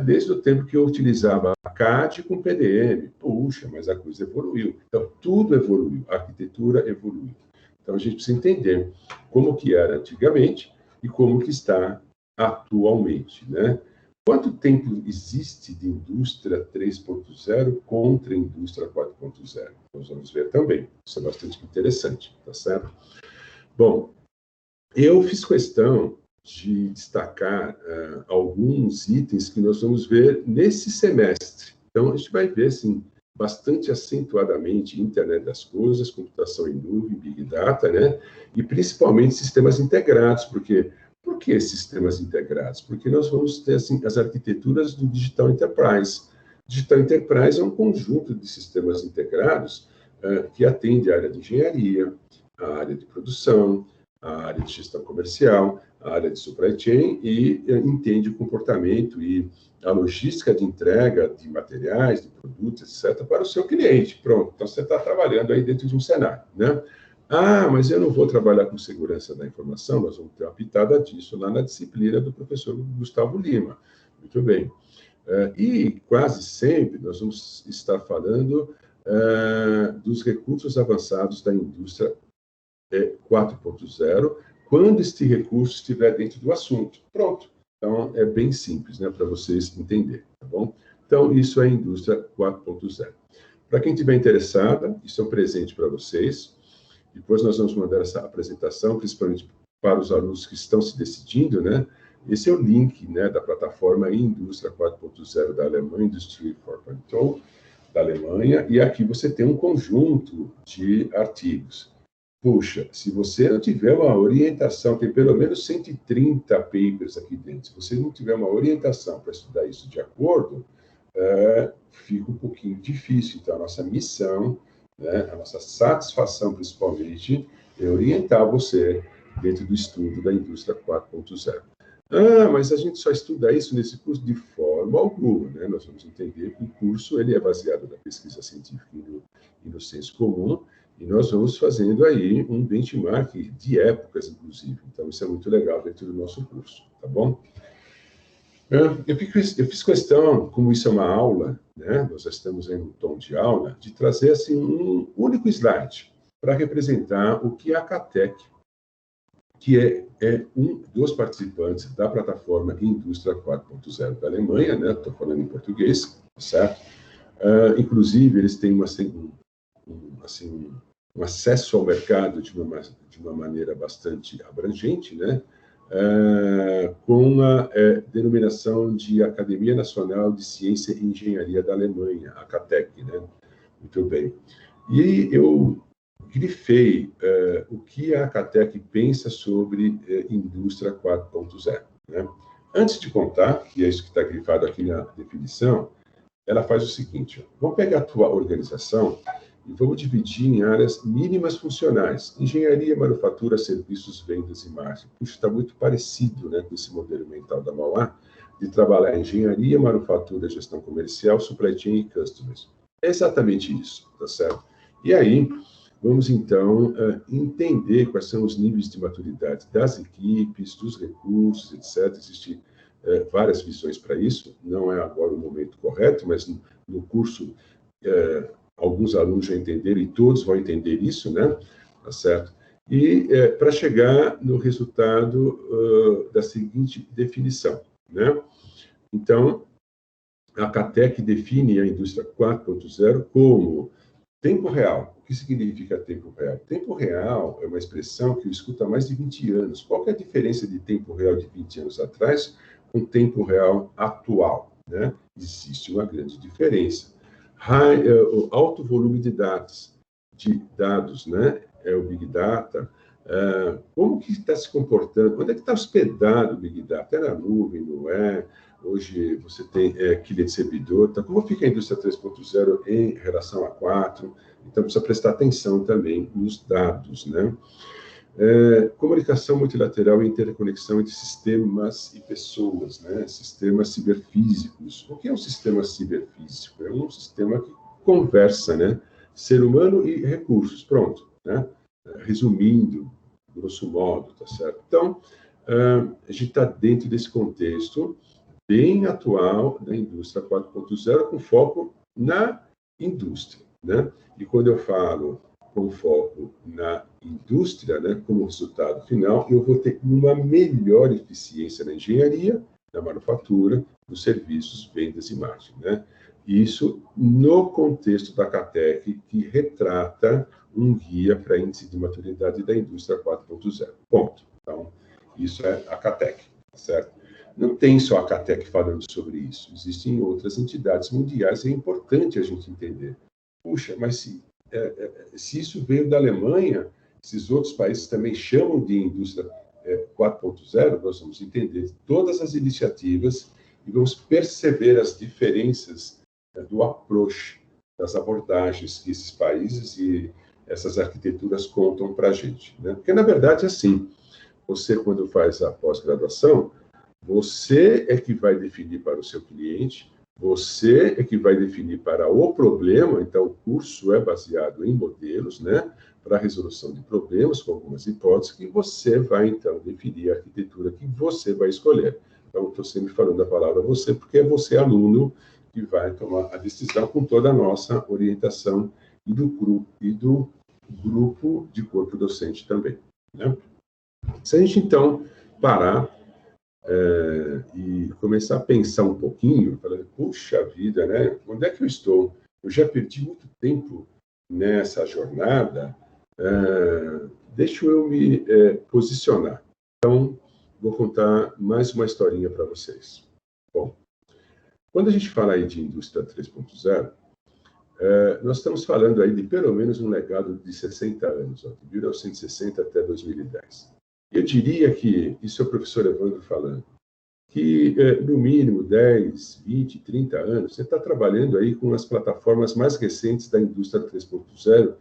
desde o tempo que eu utilizava a CAD com PDM. Puxa, mas a coisa evoluiu. Então, tudo evoluiu, a arquitetura evoluiu. Então, a gente precisa entender como que era antigamente e como que está atualmente, né? Quanto tempo existe de indústria 3.0 contra a indústria 4.0? Nós vamos ver também. Isso é bastante interessante, tá certo? Bom, eu fiz questão de destacar alguns itens que nós vamos ver nesse semestre. Então, a gente vai ver, assim, bastante acentuadamente internet das coisas, computação em nuvem, Big Data, né? E principalmente sistemas integrados, porque... Por que sistemas integrados? Porque nós vamos ter assim, as arquiteturas do Digital Enterprise. Digital Enterprise é um conjunto de sistemas integrados que atende a área de engenharia, a área de produção, a área de gestão comercial, a área de supply chain e entende o comportamento e a logística de entrega de materiais, de produtos, etc., para o seu cliente. Pronto, então você está trabalhando aí dentro de um cenário, né? Ah, mas eu não vou trabalhar com segurança da informação, nós vamos ter uma pitada disso lá na disciplina do professor Gustavo Lima. Muito bem. E quase sempre nós vamos estar falando dos recursos avançados da indústria 4.0, quando este recurso estiver dentro do assunto. Pronto. Então, é bem simples, né, para vocês entenderem, tá bom? Então, isso é a indústria 4.0. Para quem estiver interessada, isso é um presente para vocês. Depois nós vamos mandar essa apresentação, principalmente para os alunos que estão se decidindo, né? Esse é o link, né, da plataforma Indústria 4.0 da Alemanha, Industry 4.0 da Alemanha, e aqui você tem um conjunto de artigos. Puxa, se você não tiver uma orientação, tem pelo menos 130 papers aqui dentro, se você não tiver uma orientação para estudar isso de acordo, fica um pouquinho difícil. Então, a nossa missão, né, a nossa satisfação, principalmente, é orientar você dentro do estudo da indústria 4.0. Ah, mas a gente só estuda isso nesse curso? De forma alguma, né? Nós vamos entender que o curso ele é baseado na pesquisa científica e no senso comum, e nós vamos fazendo aí um benchmark de épocas, inclusive. Então, isso é muito legal dentro do nosso curso, tá bom? Eu fiz questão, como isso é uma aula, né? Nós já estamos em um tom de aula, de trazer assim, um único slide para representar o que é a CATEC, que é um dos participantes da plataforma Indústria 4.0 da Alemanha, né? Estou falando em português, certo? Inclusive, eles têm um acesso ao mercado de uma maneira bastante abrangente, né? Com a denominação de Academia Nacional de Ciência e Engenharia da Alemanha, a CATEC, né? Muito bem. E eu grifei o que a CATEC pensa sobre Indústria 4.0, né? Antes de contar, e é isso que está grifado aqui na definição, ela faz o seguinte: vamos pegar a tua organização e vamos dividir em áreas mínimas funcionais: engenharia, manufatura, serviços, vendas e marketing. Puxa, está muito parecido, né, com esse modelo mental da Mauá, de trabalhar engenharia, manufatura, gestão comercial, supply chain e customers. É exatamente isso, tá certo? E aí, vamos então entender quais são os níveis de maturidade das equipes, dos recursos, etc. Existem várias visões para isso, não é agora o momento correto, mas no curso alguns alunos já entenderam e todos vão entender isso, né? Tá certo? E para chegar no resultado da seguinte definição, né? Então, a CATEC define a indústria 4.0 como tempo real. O que significa tempo real? Tempo real é uma expressão que eu escuto há mais de 20 anos. Qual que é a diferença de tempo real de 20 anos atrás com tempo real atual, né? Existe uma grande diferença. Alto volume de dados, né? O Big Data. Como que está se comportando? Onde é que está hospedado o Big Data? É na nuvem, não é? Hoje você tem cliente servidor. Então, como fica a indústria 3.0 em relação a 4? Então, precisa prestar atenção também nos dados, né? Comunicação multilateral e interconexão entre sistemas e pessoas, né? Sistemas ciberfísicos. O que é um sistema ciberfísico? É um sistema que conversa, né? Ser humano e recursos, pronto, né? Resumindo, grosso modo, tá certo? Então, a gente está dentro desse contexto bem atual da indústria 4.0, com foco na indústria, né? E quando eu falo com foco na indústria, né, como resultado final, eu vou ter uma melhor eficiência na engenharia, na manufatura, nos serviços, vendas e marketing, né? Isso no contexto da CATEC, que retrata um guia para índice de maturidade da indústria 4.0. Ponto. Então, isso é a CATEC, certo? Não tem só a CATEC falando sobre isso. Existem outras entidades mundiais e é importante a gente entender. Puxa, mas se isso veio da Alemanha, esses outros países também chamam de indústria 4.0, nós vamos entender todas as iniciativas e vamos perceber as diferenças do approach, das abordagens que esses países e essas arquiteturas contam para a gente, né? Porque, na verdade, é assim, você, quando faz a pós-graduação, você é que vai definir para o seu cliente, você é que vai definir para o problema. Então, o curso é baseado em modelos, né, para a resolução de problemas, com algumas hipóteses, que você vai, então, definir a arquitetura que você vai escolher. Então, estou sempre falando a palavra você, porque é você, aluno, que vai tomar a decisão com toda a nossa orientação e do grupo de corpo docente também, né? Se a gente, então, parar e começar a pensar um pouquinho, falando, puxa vida, né? Onde é que eu estou? Eu já perdi muito tempo nessa jornada, deixa eu me posicionar. Então, vou contar mais uma historinha para vocês. Bom, quando a gente fala aí de indústria 3.0, nós estamos falando aí de pelo menos um legado de 60 anos, ó, de 1960 até 2010. Eu diria que, isso é o professor Evandro falando, que no mínimo 10, 20, 30 anos, você está trabalhando aí com as plataformas mais recentes da indústria 3.0,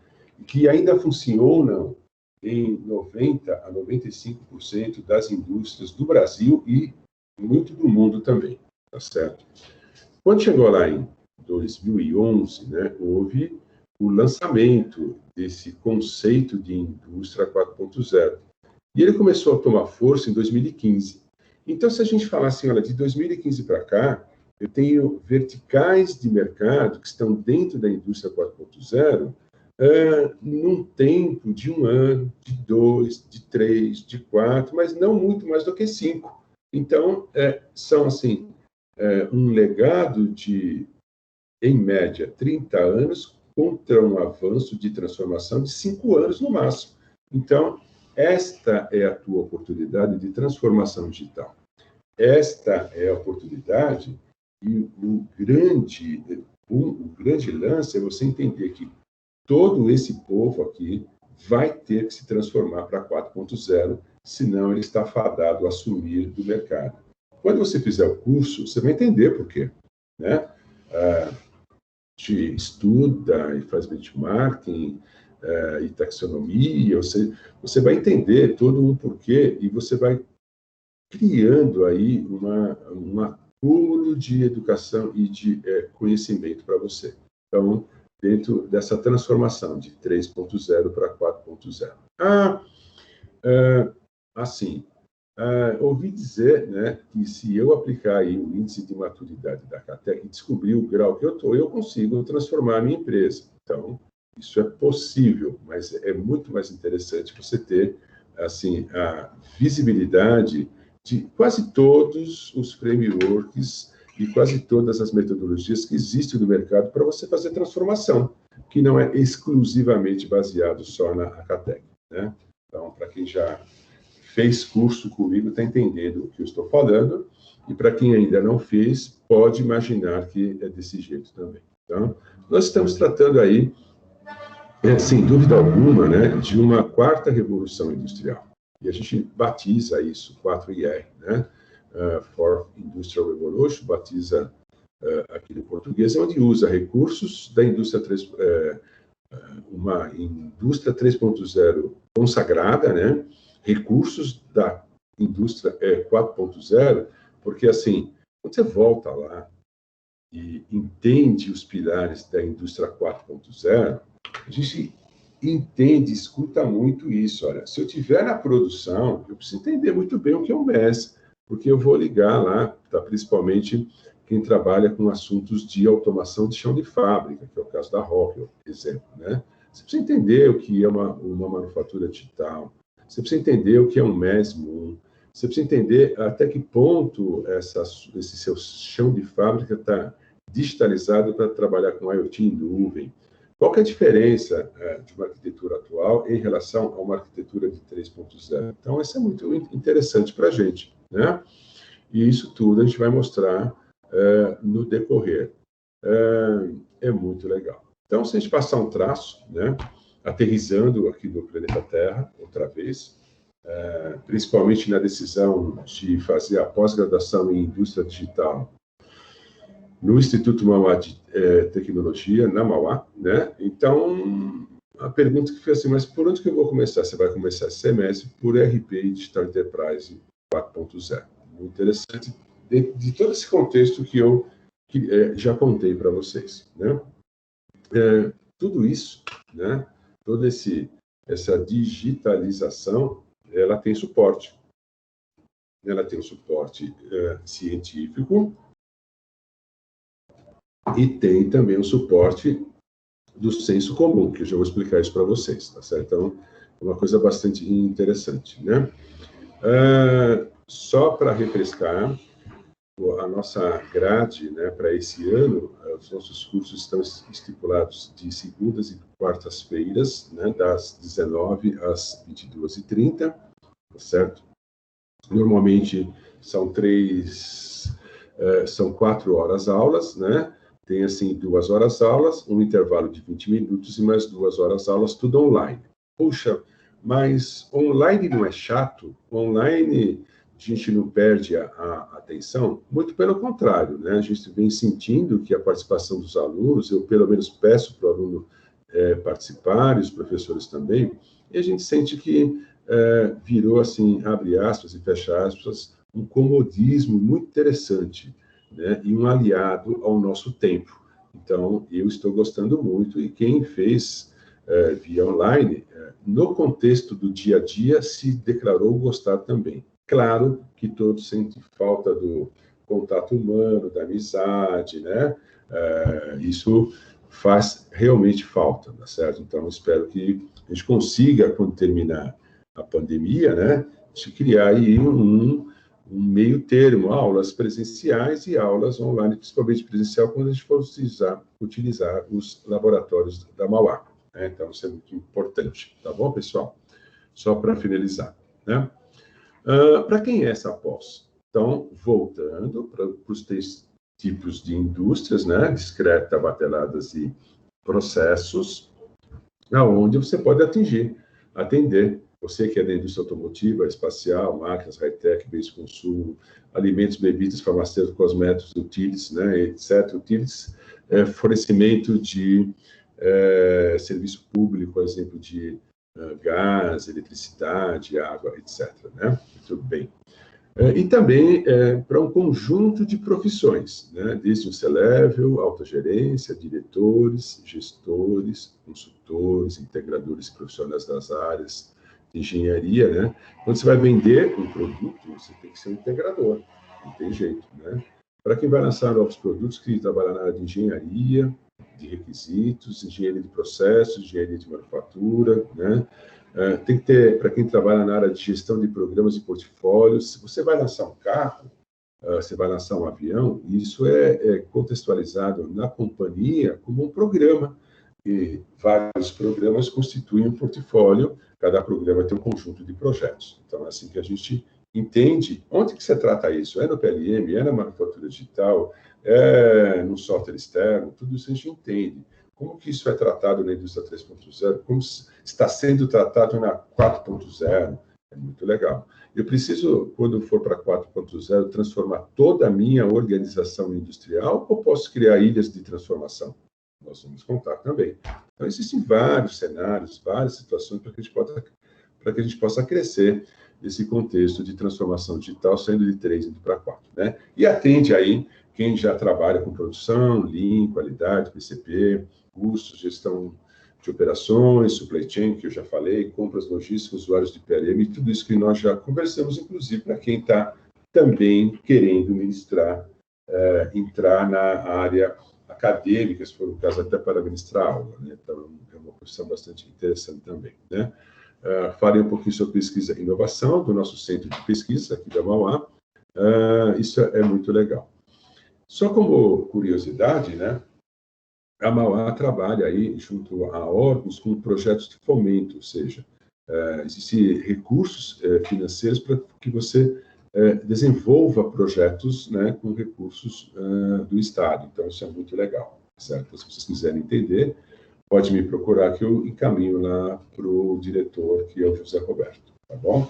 que ainda funcionam em 90% a 95% das indústrias do Brasil e muito do mundo também, tá certo? Quando chegou lá em 2011, né, houve o lançamento desse conceito de indústria 4.0. E ele começou a tomar força em 2015. Então, se a gente falar assim, olha, de 2015 para cá, eu tenho verticais de mercado que estão dentro da indústria 4.0 num tempo de 1 ano, de 2, de 3, de 4, mas não muito mais do que 5. Então, são, assim, um legado de, em média, 30 anos contra um avanço de transformação de 5 anos no máximo. Então, esta é a tua oportunidade de transformação digital. Esta é a oportunidade e o grande lance é você entender que todo esse povo aqui vai ter que se transformar para 4.0, senão ele está fadado a sumir do mercado. Quando você fizer o curso, você vai entender por quê, né? Te estuda e faz benchmarking e taxonomia, você vai entender todo um porquê e você vai criando aí um acúmulo de educação e de conhecimento para você. Então, dentro dessa transformação de 3.0 para 4.0. Assim, ouvi dizer, né, que se eu aplicar aí o índice de maturidade da Catec e descobrir o grau que eu estou, eu consigo transformar a minha empresa. Então, isso é possível, mas é muito mais interessante você ter, assim, a visibilidade de quase todos os frameworks e quase todas as metodologias que existem no mercado para você fazer transformação, que não é exclusivamente baseado só na Catec, né? Então, para quem já fez curso comigo, está entendendo o que eu estou falando, e para quem ainda não fez, pode imaginar que é desse jeito também. Então, nós estamos tratando aí, sem dúvida alguma, né, de uma quarta revolução industrial. E a gente batiza isso, 4IR, né? Fourth Industrial Revolution, batiza aqui no português, onde usa recursos da indústria uma indústria 3.0 consagrada, né? Recursos da indústria 4.0, porque, assim, quando você volta lá e entende os pilares da indústria 4.0, a gente entende, escuta muito isso. Olha, se eu estiver na produção, eu preciso entender muito bem o que é um MES, porque eu vou ligar lá, tá, principalmente quem trabalha com assuntos de automação de chão de fábrica, que é o caso da Rockwell, por exemplo, né? Você precisa entender o que é uma manufatura digital, você precisa entender o que é um MES-MOON, você precisa entender até que ponto esse seu chão de fábrica está digitalizado para trabalhar com IoT em nuvem. Qual que é a diferença de uma arquitetura atual em relação a uma arquitetura de 3.0? Então, isso é muito interessante para a gente, né? E isso tudo a gente vai mostrar no decorrer. É muito legal. Então, se a gente passar um traço, né, aterrissando aqui no planeta Terra, outra vez, principalmente na decisão de fazer a pós-graduação em indústria digital no Instituto Mauá de Tecnologia, na Mauá, né? Então, a pergunta que foi assim, mas por onde que eu vou começar? Você vai começar esse semestre por RP Digital Enterprise 4.0. Muito interessante, dentro de todo esse contexto que eu já contei para vocês, né? Tudo isso, né? Toda essa digitalização, ela tem suporte. Ela tem um suporte científico, e tem também o suporte do senso comum, que eu já vou explicar isso para vocês, tá certo? Então, é uma coisa bastante interessante, né? Só para refrescar, a nossa grade, né, para esse ano, os nossos cursos estão estipulados de segundas e quartas-feiras, né, das 19 às 22h30, tá certo? Normalmente são 4 horas aulas, né? Tem, assim, 2 horas aulas, um intervalo de 20 minutos e mais 2 horas aulas, tudo online. Puxa, mas online não é chato? Online a gente não perde a atenção? Muito pelo contrário, né? A gente vem sentindo que a participação dos alunos, eu pelo menos peço para o aluno participar, e os professores também, e a gente sente que virou, assim, abre aspas e fecha aspas, um comodismo muito interessante, né, e um aliado ao nosso tempo. Então, eu estou gostando muito, e quem fez via online, no contexto do dia a dia, se declarou gostar também. Claro que todos sentem falta do contato humano, da amizade, né? Isso faz realmente falta, tá certo? Então, espero que a gente consiga, quando terminar a pandemia, né, de criar aí um meio termo, aulas presenciais e aulas online, principalmente presencial, quando a gente for utilizar os laboratórios da Mauá, né? Então, isso é muito importante, tá bom, pessoal? Só para finalizar, né? Para quem é essa pós? Então, voltando para os 3 tipos de indústrias, né? Discreta, bateladas e processos, aonde você pode atender. Você que é da indústria automotiva, espacial, máquinas, high-tech, bens de consumo, alimentos, bebidas, farmacêuticos, cosméticos, utilities, né, etc. Utilities, fornecimento de serviço público, por exemplo, de gás, eletricidade, água, etc. Né? Muito bem. E também para um conjunto de profissões, né? Desde o C-Level, alta gerência, diretores, gestores, consultores, integradores profissionais das áreas de engenharia, né? Quando você vai vender um produto, você tem que ser um integrador, não tem jeito, né? Para quem vai lançar novos produtos, que trabalha na área de engenharia, de requisitos, engenharia de processos, engenharia de manufatura, né? Tem que ter, para quem trabalha na área de gestão de programas e portfólios, se você vai lançar um carro, você vai lançar um avião, isso é contextualizado na companhia como um programa, e vários programas constituem um portfólio, cada programa tem um conjunto de projetos. Então, é assim que a gente entende. Onde que você trata isso? É no PLM, é na manufatura digital, é no software externo, tudo isso a gente entende. Como que isso é tratado na indústria 3.0? Como está sendo tratado na 4.0? É muito legal. Eu preciso, quando for para 4.0, transformar toda a minha organização industrial ou posso criar ilhas de transformação? Nós vamos contar também. Então, existem vários cenários, várias situações para que a gente possa crescer nesse contexto de transformação digital, saindo de 3 indo para 4. Né? E atende aí quem já trabalha com produção, Lean, qualidade, PCP, custos, gestão de operações, supply chain, que eu já falei, compras logísticas, usuários de PLM, tudo isso que nós já conversamos, inclusive para quem está também querendo ministrar, entrar na área acadêmica, se for o caso, até para ministrar aula. Né? Então, é uma profissão bastante interessante também. Né? Falei um pouquinho sobre pesquisa e inovação, do nosso centro de pesquisa aqui da Mauá. Isso é muito legal. Só como curiosidade, né? A Mauá trabalha aí, junto a órgãos, com projetos de fomento, ou seja, existem recursos financeiros para que você desenvolva projetos, né, com recursos do Estado. Então, isso é muito legal, certo? Então, se vocês quiserem entender, pode me procurar que eu encaminho lá para o diretor, que é o José Roberto, tá bom?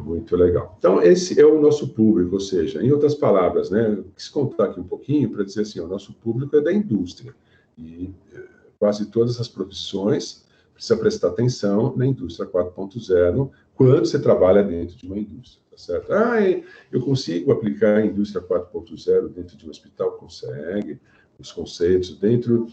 Muito legal. Então, esse é o nosso público, ou seja, em outras palavras, né, eu quis contar aqui um pouquinho para dizer assim, o nosso público é da indústria, e quase todas as profissões precisa prestar atenção na indústria 4.0 quando você trabalha dentro de uma indústria, tá certo? Eu consigo aplicar a indústria 4.0 dentro de um hospital? Consegue. Os conceitos dentro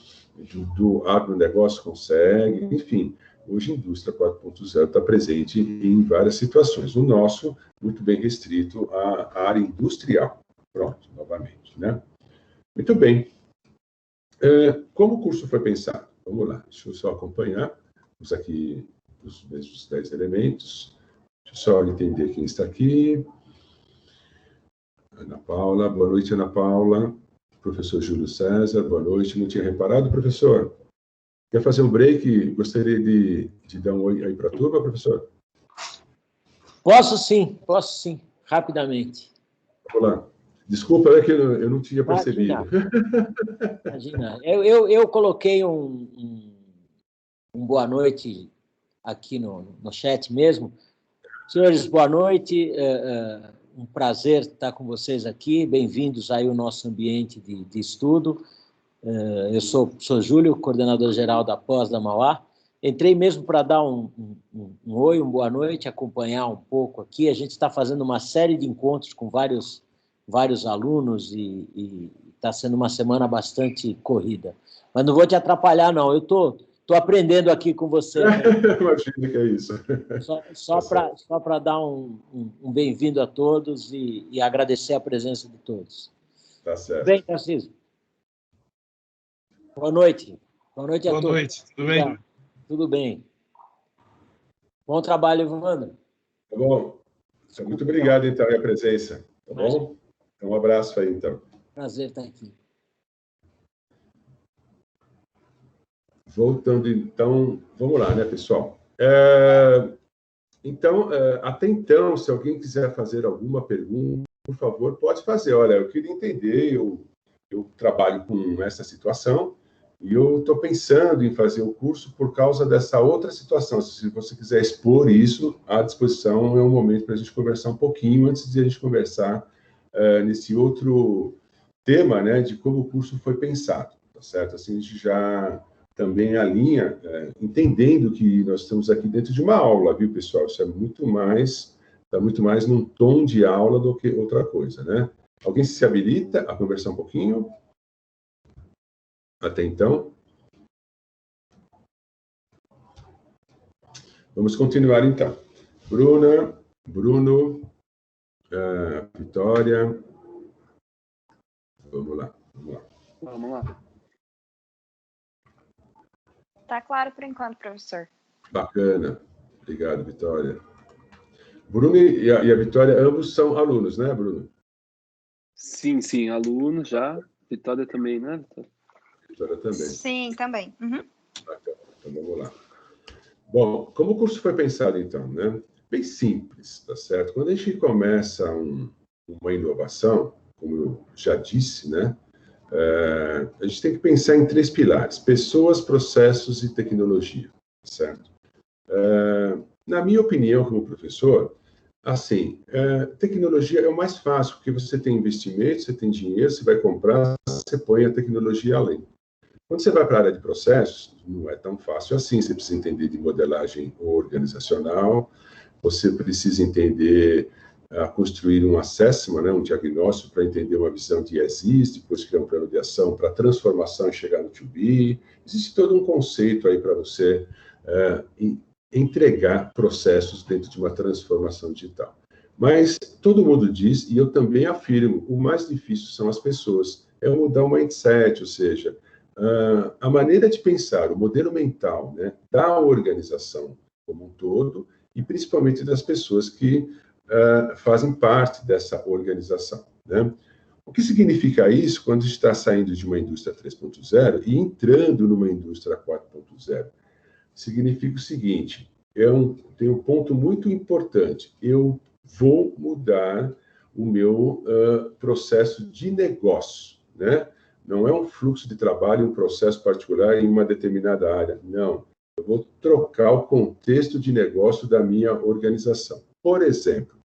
do agronegócio consegue, enfim. Hoje a indústria 4.0 está presente em várias situações. O nosso, muito bem restrito à área industrial. Pronto, novamente, né? Muito bem. Como o curso foi pensado? Vamos lá, deixa eu só acompanhar. Vamos aqui os mesmos 10 elementos. Deixa eu só entender quem está aqui. Ana Paula, boa noite, Ana Paula. Professor Júlio César, boa noite. Não tinha reparado, professor? Quer fazer um break? Gostaria de dar um oi aí para a turma, professor? Posso sim, rapidamente. Vamos lá. Desculpa, é que eu não tinha percebido. Imagina. Eu coloquei um boa noite aqui no chat mesmo. Senhores, boa noite. Um prazer estar com vocês aqui. Bem-vindos aí ao nosso ambiente de estudo. Eu sou Júlio, coordenador-geral da pós da Mauá. Entrei mesmo para dar um oi, uma boa noite, acompanhar um pouco aqui. A gente está fazendo uma série de encontros com vários alunos e está sendo uma semana bastante corrida. Mas não vou te atrapalhar, não. Eu estou Estou aprendendo aqui com você. Imagina que é isso. Só para dar um bem-vindo a todos e agradecer a presença de todos. Tá certo. Bem, Tarcísio. Boa noite. Boa noite a todos. Boa noite, tudo bem? Tudo bem. Bom trabalho, Evandro. Tá bom. Muito obrigado, então, pela presença. Tá bom? Então, um abraço aí, então. Prazer estar aqui. Voltando, então, vamos lá, né, pessoal? Então, até então, se alguém quiser fazer alguma pergunta, por favor, pode fazer. Olha, eu queria entender, eu trabalho com essa situação e eu estou pensando em fazer o curso por causa dessa outra situação. Se você quiser expor isso, à disposição é um momento para a gente conversar um pouquinho antes de a gente conversar nesse outro tema, né, de como o curso foi pensado, tá certo? Assim, a gente já também alinha, entendendo que nós estamos aqui dentro de uma aula, viu, pessoal? Isso é muito mais, está muito mais num tom de aula do que outra coisa, né? Alguém se habilita a conversar um pouquinho? Até então? Vamos continuar, então. Bruna, Bruno, Vitória. Vamos lá. Vamos lá. Tá claro por enquanto, professor. Bacana. Obrigado, Vitória. Bruno e a Vitória, ambos são alunos, né, Bruno? Sim, aluno já. Vitória também, né, Vitória? Vitória também. Sim, também. Uhum. Bacana. Então, vamos lá. Bom, como o curso foi pensado, então, né? Bem simples, tá certo? Quando a gente começa uma inovação, como eu já disse, né? A gente tem que pensar em 3 pilares: pessoas, processos e tecnologia, certo? Na minha opinião, como professor, assim, tecnologia é o mais fácil, porque você tem investimento, você tem dinheiro, você vai comprar, você põe a tecnologia além. Quando você vai para a área de processos, não é tão fácil assim. Você precisa entender de modelagem organizacional, você precisa entender construir um assessment, né, um diagnóstico para entender uma visão de as-is, depois criar um plano de ação para transformação e chegar no to-be. Existe todo um conceito aí para você entregar processos dentro de uma transformação digital. Mas todo mundo diz, e eu também afirmo, o mais difícil são as pessoas. É mudar o mindset, ou seja, a maneira de pensar, o modelo mental, né, da organização como um todo, e principalmente das pessoas que fazem parte dessa organização, né? O que significa isso quando está saindo de uma indústria 3.0 e entrando numa indústria 4.0? Significa o seguinte: tem um ponto muito importante. Eu vou mudar o meu processo de negócio, né? Não é um fluxo de trabalho, um processo particular em uma determinada área. Não. Eu vou trocar o contexto de negócio da minha organização. Por exemplo,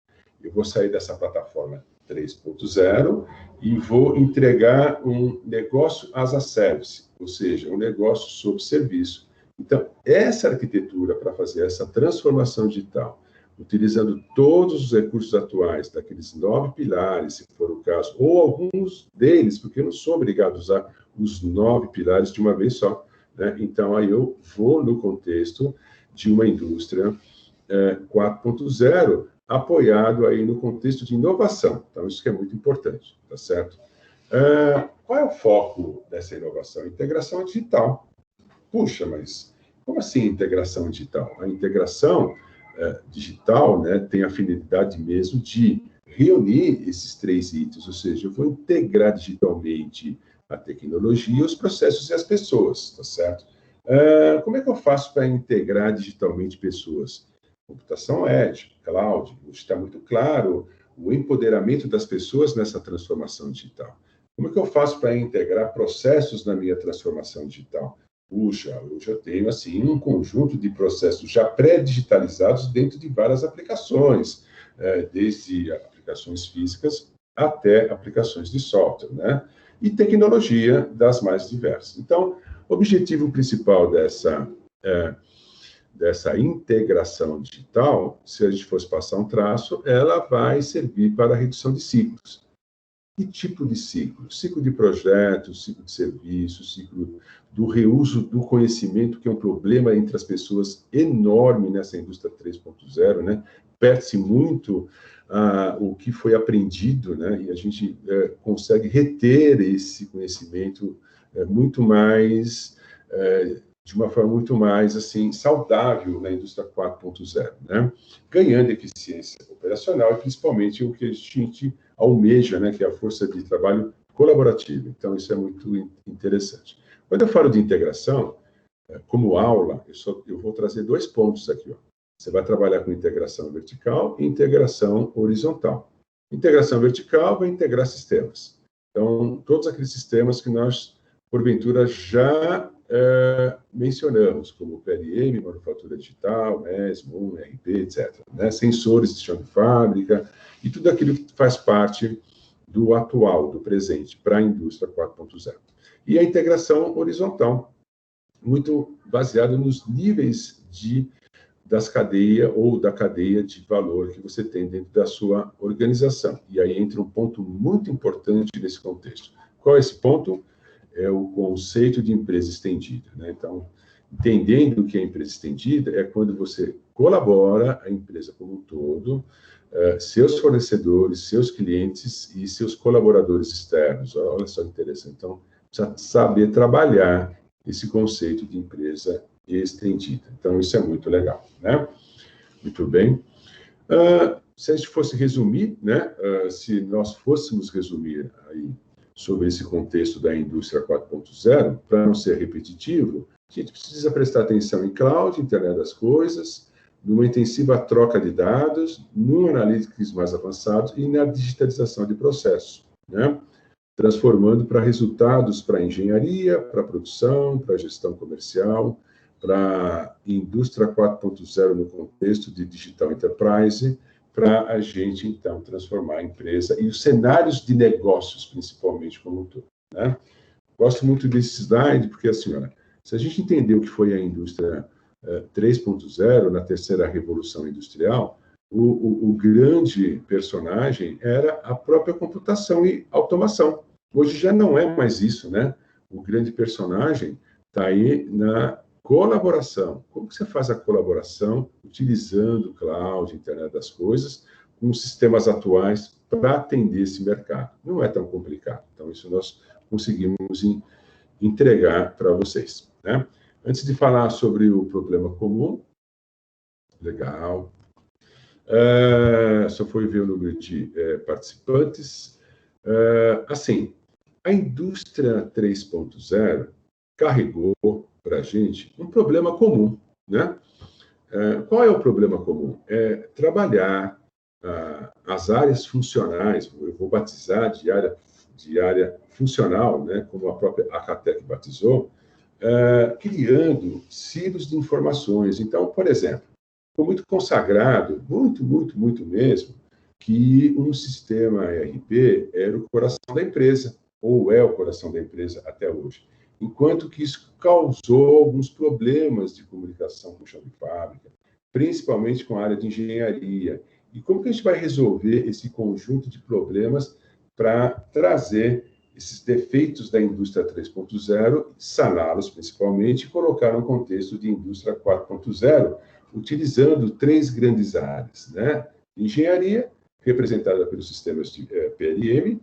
eu vou sair dessa plataforma 3.0 e vou entregar um negócio as a service, ou seja, um negócio sob serviço. Então, essa arquitetura para fazer essa transformação digital, utilizando todos os recursos atuais, daqueles 9 pilares, se for o caso, ou alguns deles, porque eu não sou obrigado a usar os 9 pilares de uma vez só, né? Então, aí eu vou no contexto de uma indústria 4.0, apoiado aí no contexto de inovação. Então, isso que é muito importante, tá certo? Qual é o foco dessa inovação? Integração digital. Puxa, mas como assim integração digital? A integração digital, né, tem a finalidade mesmo de reunir esses 3 itens, ou seja, eu vou integrar digitalmente a tecnologia, os processos e as pessoas, tá certo? Como é que eu faço para integrar digitalmente pessoas? Computação edge, cloud, está muito claro o empoderamento das pessoas nessa transformação digital. Como é que eu faço para integrar processos na minha transformação digital? Puxa, eu já tenho, assim, um conjunto de processos já pré-digitalizados dentro de várias aplicações, desde aplicações físicas até aplicações de software, né? E tecnologia das mais diversas. Então, o objetivo principal dessa integração digital, se a gente fosse passar um traço, ela vai servir para a redução de ciclos. Que tipo de ciclo? Ciclo de projetos, ciclo de serviços, ciclo do reuso do conhecimento, que é um problema entre as pessoas enorme nessa indústria 3.0, né? Perde-se muito o que foi aprendido, né? E a gente consegue reter esse conhecimento muito mais, de uma forma muito mais, assim, saudável na indústria 4.0, né? Ganhando eficiência operacional e, principalmente, o que a gente almeja, né? Que é a força de trabalho colaborativa. Então, isso é muito interessante. Quando eu falo de integração, como aula, eu vou trazer 2 pontos aqui, ó. Você vai trabalhar com integração vertical e integração horizontal. Integração vertical vai integrar sistemas. Então, todos aqueles sistemas que nós, porventura, já mencionamos, como PLM, manufatura digital, MES, MOON, ERP, etc. Né? Sensores de chão de fábrica e tudo aquilo que faz parte do atual, do presente, para a indústria 4.0. E a integração horizontal, muito baseada nos níveis das cadeias ou da cadeia de valor que você tem dentro da sua organização. E aí entra um ponto muito importante nesse contexto. Qual é esse ponto? É o conceito de empresa estendida, né? Então, entendendo o que é empresa estendida é quando você colabora a empresa como um todo, seus fornecedores, seus clientes e seus colaboradores externos. Olha só que interessante. Então, precisa saber trabalhar esse conceito de empresa estendida. Então, isso é muito legal, né? Muito bem. Se a gente fosse resumir, né? Se nós fôssemos resumir aí sobre esse contexto da indústria 4.0, para não ser repetitivo, a gente precisa prestar atenção em cloud, internet das coisas, numa intensiva troca de dados, num analytics mais avançado e na digitalização de processos, né? Transformando para resultados para engenharia, para produção, para gestão comercial, para indústria 4.0 no contexto de digital enterprise, para a gente, então, transformar a empresa e os cenários de negócios, principalmente, como um todo, né? Gosto muito desse slide, porque, assim, olha, se a gente entender o que foi a indústria 3.0, na terceira revolução industrial, o grande personagem era a própria computação e automação. Hoje já não é mais isso, né? O grande personagem está aí na colaboração. Como que você faz a colaboração utilizando o cloud, internet das coisas, com os sistemas atuais para atender esse mercado? Não é tão complicado. Então, isso nós conseguimos entregar para vocês, né? Antes de falar sobre o problema comum, legal. Só foi ver o número de participantes. Assim, a indústria 3.0 carregou para a gente um problema comum, né? Qual é o problema comum? É trabalhar as áreas funcionais, eu vou batizar de área funcional, né? Como a própria Acatec batizou, criando silos de informações. Então, por exemplo, ficou muito consagrado, muito mesmo, que um sistema ERP era o coração da empresa, ou é o coração da empresa até hoje. Enquanto que isso causou alguns problemas de comunicação com o chão de fábrica, principalmente com a área de engenharia. E como que a gente vai resolver esse conjunto de problemas para trazer esses defeitos da indústria 3.0, saná-los principalmente, e colocar no contexto de indústria 4.0, utilizando 3 grandes áreas, né? Engenharia, representada pelos sistemas de PLM,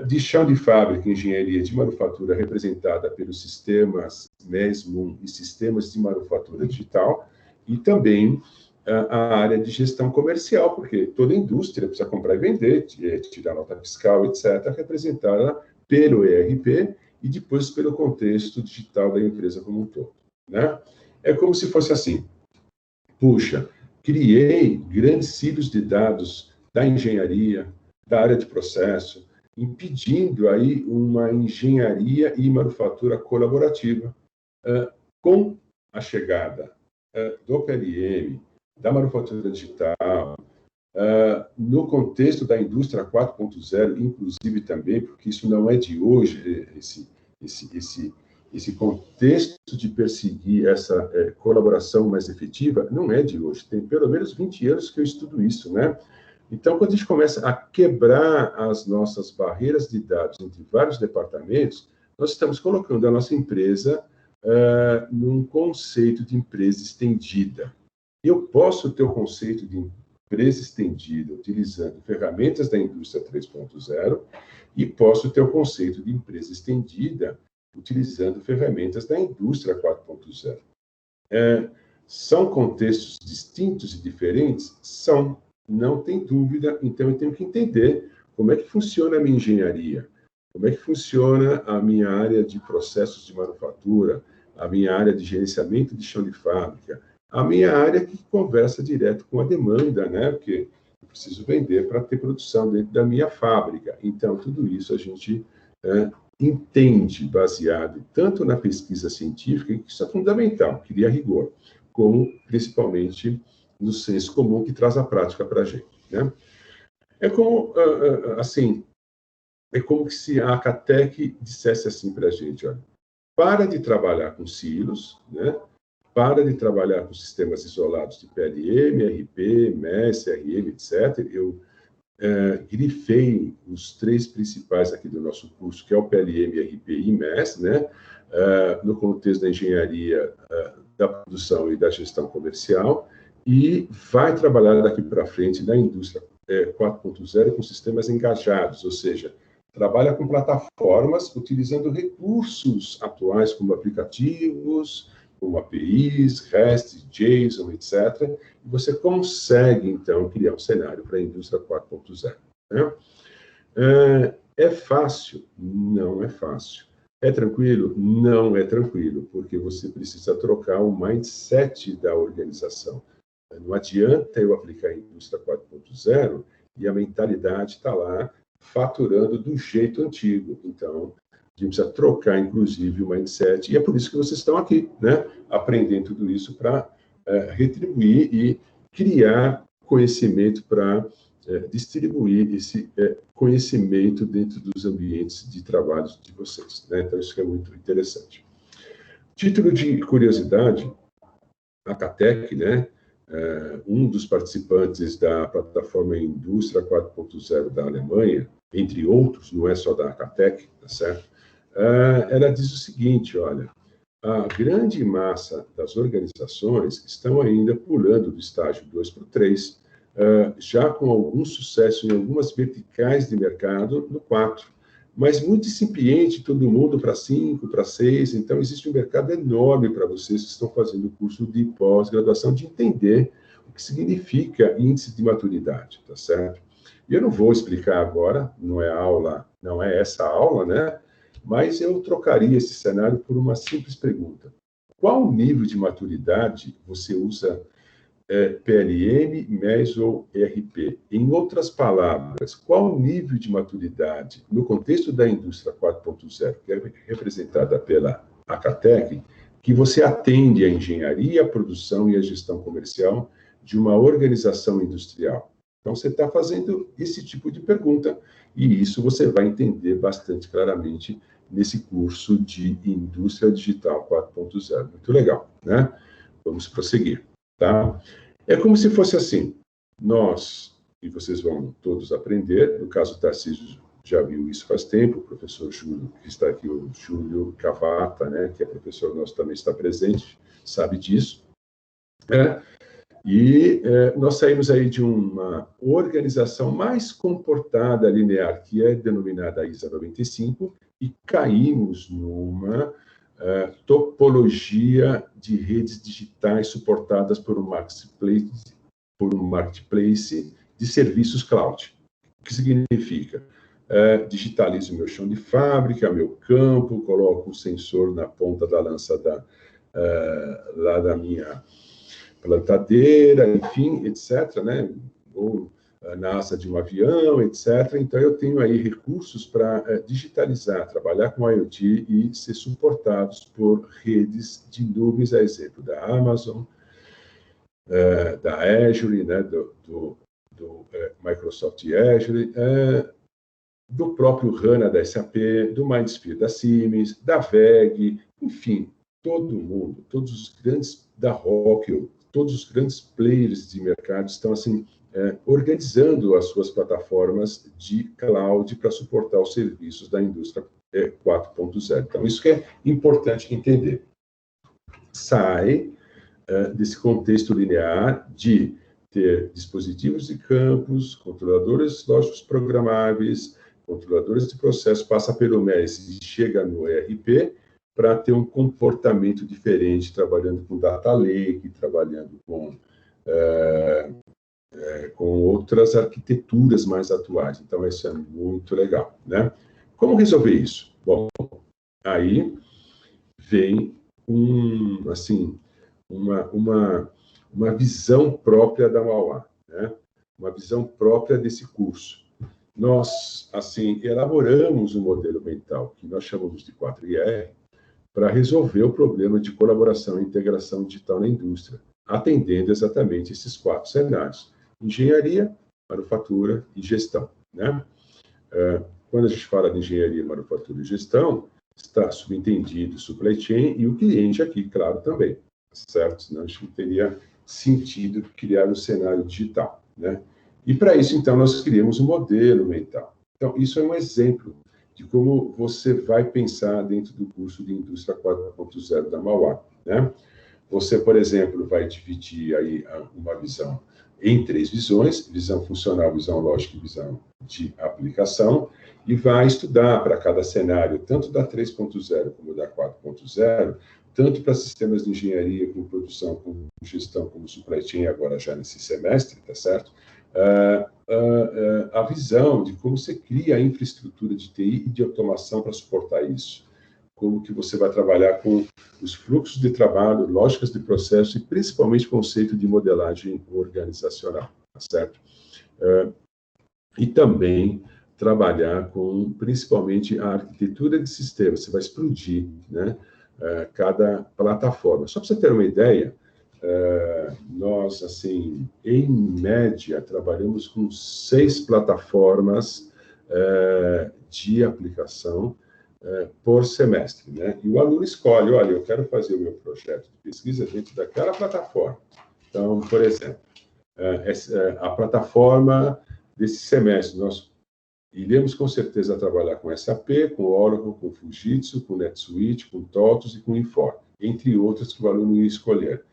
de chão de fábrica, engenharia de manufatura, representada pelos sistemas MES, MOON e sistemas de manufatura digital, e também a área de gestão comercial, porque toda indústria precisa comprar e vender, tirar nota fiscal, etc., representada pelo ERP e depois pelo contexto digital da empresa como um todo, né? É como se fosse assim: puxa, criei grandes silos de dados da engenharia, da área de processo, impedindo aí uma engenharia e manufatura colaborativa. Com a chegada do PLM, da manufatura digital, no contexto da indústria 4.0, inclusive também, porque isso não é de hoje, esse contexto de perseguir essa colaboração mais efetiva não é de hoje. Tem pelo menos 20 anos que eu estudo isso, né? Então, quando a gente começa a quebrar as nossas barreiras de dados entre vários departamentos, nós estamos colocando a nossa empresa num conceito de empresa estendida. Eu posso ter o conceito de empresa estendida utilizando ferramentas da indústria 3.0 e posso ter o conceito de empresa estendida utilizando ferramentas da indústria 4.0. São contextos distintos e diferentes? São, não tem dúvida. Então, eu tenho que entender como é que funciona a minha engenharia, como é que funciona a minha área de processos de manufatura, a minha área de gerenciamento de chão de fábrica, a minha área que conversa direto com a demanda, né? Porque eu preciso vender para ter produção dentro da minha fábrica. Então, tudo isso a gente entende baseado tanto na pesquisa científica, que isso é fundamental, cria rigor, como principalmente no senso comum que traz a prática para a gente, né? É como, assim, é como se a Acatec dissesse assim para a gente, olha, para de trabalhar com silos, né? Para de trabalhar com sistemas isolados de PLM, RP, MES, CRM, etc. Eu grifei os 3 principais aqui do nosso curso, que é o PLM, RP e MES, né? No contexto da engenharia, da produção e da gestão comercial, e vai trabalhar daqui para frente na indústria 4.0 com sistemas engajados, ou seja, trabalha com plataformas utilizando recursos atuais como aplicativos, como APIs, REST, JSON, etc. E você consegue, então, criar um cenário para a indústria 4.0. Né? É fácil? Não é fácil. É tranquilo? Não é tranquilo, porque você precisa trocar o mindset da organização. Não adianta eu aplicar a indústria 4.0 e a mentalidade está lá faturando do jeito antigo. Então, a gente precisa trocar, inclusive, o mindset. E é por isso que vocês estão aqui, né? Aprendendo tudo isso para retribuir e criar conhecimento para distribuir esse conhecimento dentro dos ambientes de trabalho de vocês, né? Então, isso é muito interessante. Título de curiosidade, a Acatec, né? Um dos participantes da plataforma Indústria 4.0 da Alemanha, entre outros, não é só da Acatec, tá certo? Ela diz o seguinte, olha, a grande massa das organizações estão ainda pulando do estágio 2 para o 3, já com algum sucesso em algumas verticais de mercado no 4, mas muito incipiente, todo mundo para 5, para 6, então existe um mercado enorme para vocês que estão fazendo o curso de pós-graduação de entender o que significa índice de maturidade, tá certo? E eu não vou explicar agora, não é essa aula, né? Mas eu trocaria esse cenário por uma simples pergunta. Qual nível de maturidade você usa PLM, MES ou ERP? Em outras palavras, qual nível de maturidade, no contexto da indústria 4.0, que é representada pela Acatec, que você atende a engenharia, a produção e a gestão comercial de uma organização industrial? Então, você está fazendo esse tipo de pergunta, e isso você vai entender bastante claramente nesse curso de Indústria Digital 4.0. Muito legal, né? Vamos prosseguir, tá? É como se fosse assim, nós, e vocês vão todos aprender, no caso o Tarcísio já viu isso faz tempo, o professor Júlio, que está aqui, o Júlio Cavata, né, que é professor nosso, também está presente, sabe disso, nós saímos aí de uma organização mais comportada, linear, que é denominada ISA 95, e caímos numa topologia de redes digitais suportadas por um marketplace de serviços cloud. O que significa? Digitalizo meu chão de fábrica, meu campo, coloco o sensor na ponta da lança lá da minha plantadeira, enfim, etc., né? Ou na asa de um avião, etc. Então, eu tenho aí recursos para digitalizar, trabalhar com IoT e ser suportados por redes de nuvens, a exemplo da Amazon, da Azure, né? do Microsoft Azure, do próprio HANA da SAP, do MindSphere da Siemens, da VEG, enfim, todo mundo, todos os grandes da Rockwell, todos os grandes players de mercado estão assim organizando as suas plataformas de cloud para suportar os serviços da indústria 4.0. Então, isso que é importante entender. Sai desse contexto linear de ter dispositivos de campos, controladores lógicos programáveis, controladores de processo, passa pelo MES e chega no ERP para ter um comportamento diferente, trabalhando com data lake, trabalhando com outras arquiteturas mais atuais. Então, isso é muito legal, né? Como resolver isso? Bom, aí vem uma visão própria da Mauá, né? Uma visão própria desse curso. Nós, assim, elaboramos um modelo mental que nós chamamos de 4IR para resolver o problema de colaboração e integração digital na indústria, atendendo exatamente esses 4 cenários: engenharia, manufatura e gestão, né? Quando a gente fala de engenharia, manufatura e gestão, está subentendido supply chain e o cliente aqui, claro, também, certo? Senão a gente não teria sentido criar um cenário digital, né? E para isso, então, nós criamos um modelo mental. Então, isso é um exemplo de como você vai pensar dentro do curso de Indústria 4.0 da Mauá, né? Você, por exemplo, vai dividir aí uma visão em 3 visões: visão funcional, visão lógica e visão de aplicação, e vai estudar para cada cenário, tanto da 3.0 como da 4.0, tanto para sistemas de engenharia, como produção, como gestão, como supply chain, agora já nesse semestre, tá certo? A visão de como você cria a infraestrutura de TI e de automação para suportar isso. Como que você vai trabalhar com os fluxos de trabalho, lógicas de processo e principalmente conceito de modelagem organizacional, tá certo? E também trabalhar com, principalmente, a arquitetura de sistemas. Você vai explodir, né, cada plataforma. Só para você ter uma ideia, nós, assim, em média, trabalhamos com 6 plataformas de aplicação por semestre, né? E o aluno escolhe: olha, eu quero fazer o meu projeto de pesquisa dentro daquela plataforma. Então, por exemplo, a plataforma desse semestre, nós iremos com certeza trabalhar com SAP, com Oracle, com Fujitsu, com NetSuite, com TOTOS e com Infor, entre outras que o aluno ia escolher.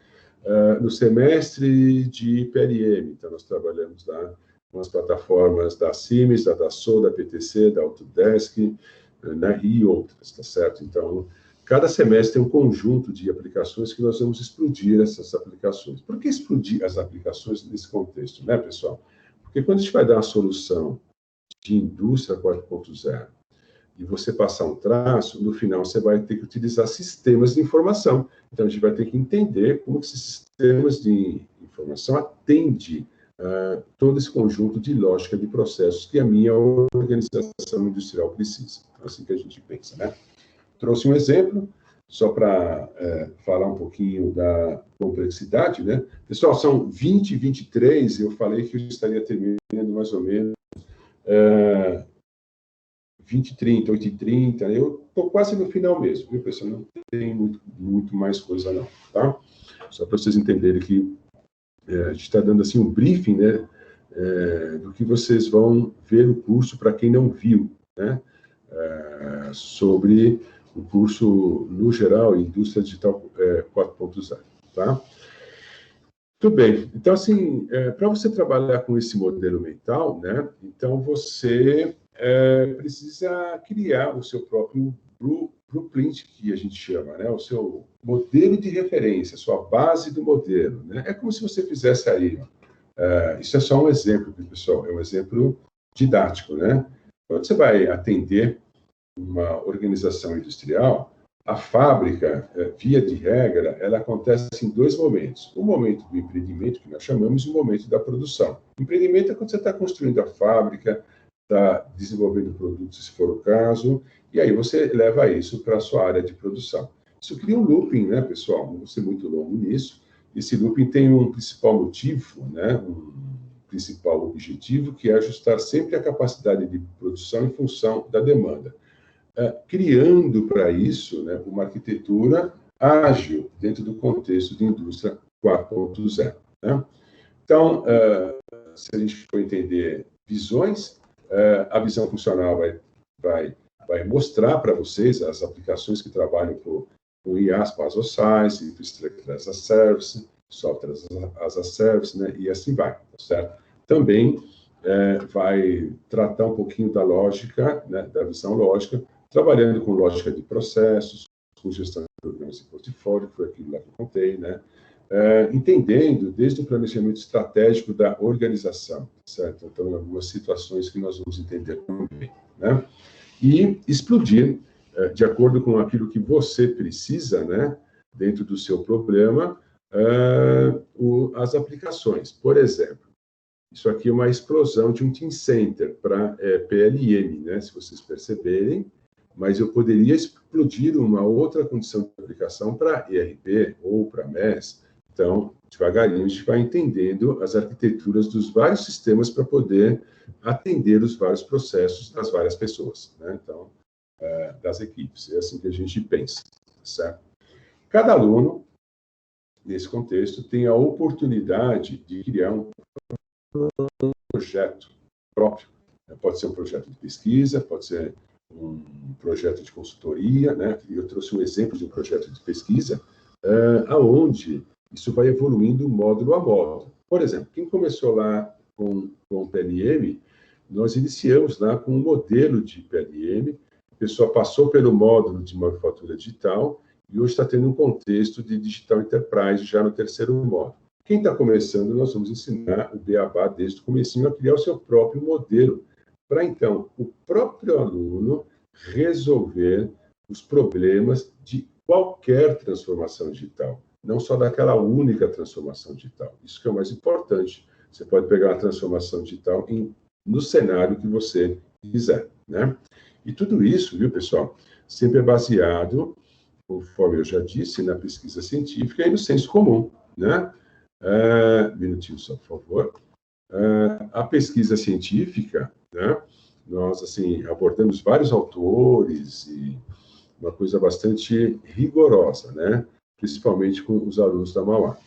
No semestre de PLM, então nós trabalhamos lá com as plataformas da Siemens, da Dassault, da PTC, da Autodesk, né, e outras, tá certo? Então, cada semestre tem um conjunto de aplicações que nós vamos explodir essas aplicações. Por que explodir as aplicações nesse contexto, né, pessoal? Porque quando a gente vai dar uma solução de indústria 4.0 e você passar um traço, no final você vai ter que utilizar sistemas de informação. Então, a gente vai ter que entender como esses sistemas de informação atendem todo esse conjunto de lógica de processos que a minha organização industrial precisa. É assim que a gente pensa, né? Trouxe um exemplo, só para falar um pouquinho da complexidade, né? Pessoal, são 20h23, eu falei que eu estaria terminando mais ou menos 20h30, 8h30, eu estou quase no final mesmo, viu, pessoal? Não tem muito mais coisa não, tá? Só para vocês entenderem que a gente está dando assim um briefing, né, do que vocês vão ver no curso para quem não viu, né, sobre o curso no geral, Indústria Digital 4.0, tá? Tudo bem. Então, assim, para você trabalhar com esse modelo mental, né, então você precisa criar o seu próprio blueprint, que a gente chama, né, o seu modelo de referência, a sua base do modelo, né? É como se você fizesse aí, isso é só um exemplo, pessoal, é um exemplo didático, né? Quando você vai atender uma organização industrial, a fábrica, via de regra, ela acontece em 2 momentos. O momento do empreendimento, que nós chamamos, e o momento da produção. O empreendimento é quando você está construindo a fábrica, está desenvolvendo produtos, se for o caso, e aí você leva isso para a sua área de produção. Isso cria um looping, né, pessoal? Não vou ser muito longo nisso. Esse looping tem um principal motivo, né, um principal objetivo, que é ajustar sempre a capacidade de produção em função da demanda. Criando para isso, né, uma arquitetura ágil dentro do contexto de indústria 4.0. Né? Então, se a gente for entender visões, a visão funcional vai mostrar para vocês as aplicações que trabalham com IaaS as a Service, Infrastructure as a Service, Software as a Service, né? E assim vai, tá certo? Também vai tratar um pouquinho da lógica, né? Da visão lógica, trabalhando com lógica de processos, com gestão de programas e portfólio, que foi aquilo lá que eu contei, né? Entendendo desde o planejamento estratégico da organização, certo? Então, em algumas situações que nós vamos entender também, né? E explodir, de acordo com aquilo que você precisa, né? Dentro do seu problema, as aplicações. Por exemplo, isso aqui é uma explosão de um Team Center para PLM, né? Se vocês perceberem, mas eu poderia explodir uma outra condição de aplicação para ERP ou para MES. Então, devagarinho, a gente vai entendendo as arquiteturas dos vários sistemas para poder atender os vários processos das várias pessoas, né? Então, das equipes. É assim que a gente pensa, certo? Cada aluno, nesse contexto, tem a oportunidade de criar um projeto próprio. Pode ser um projeto de pesquisa, pode ser um projeto de consultoria, né? Eu trouxe um exemplo de um projeto de pesquisa, aonde isso vai evoluindo módulo a módulo. Por exemplo, quem começou lá com o PLM, nós iniciamos lá com um modelo de PLM, a pessoa passou pelo módulo de manufatura digital e hoje está tendo um contexto de Digital Enterprise já no terceiro módulo. Quem está começando, nós vamos ensinar o beabá desde o comecinho a criar o seu próprio modelo, para então o próprio aluno resolver os problemas de qualquer transformação digital, não só daquela única transformação digital. Isso que é o mais importante. Você pode pegar uma transformação digital no cenário que você quiser, né? E tudo isso, viu, pessoal, sempre é baseado, conforme eu já disse, na pesquisa científica e no senso comum, né? Minutinho só, por favor. A pesquisa científica, né? Nós, assim, abordamos vários autores e uma coisa bastante rigorosa, né? Principalmente com os alunos da Mauá.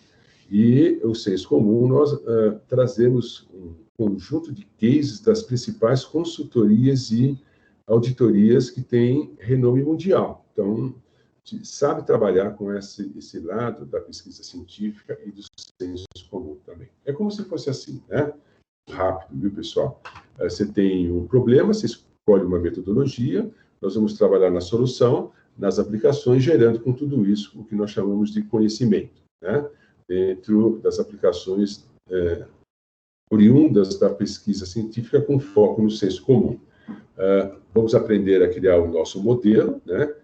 E o senso comum, nós trazemos um conjunto de cases das principais consultorias e auditorias que têm renome mundial. Então, a gente sabe trabalhar com esse lado da pesquisa científica e do senso comum também. É como se fosse assim, né? Rápido, viu, pessoal? Você tem um problema, você escolhe uma metodologia, nós vamos trabalhar na solução, nas aplicações, gerando com tudo isso o que nós chamamos de conhecimento, né? Dentro das aplicações oriundas da pesquisa científica com foco no senso comum. Vamos aprender a criar o nosso modelo, né?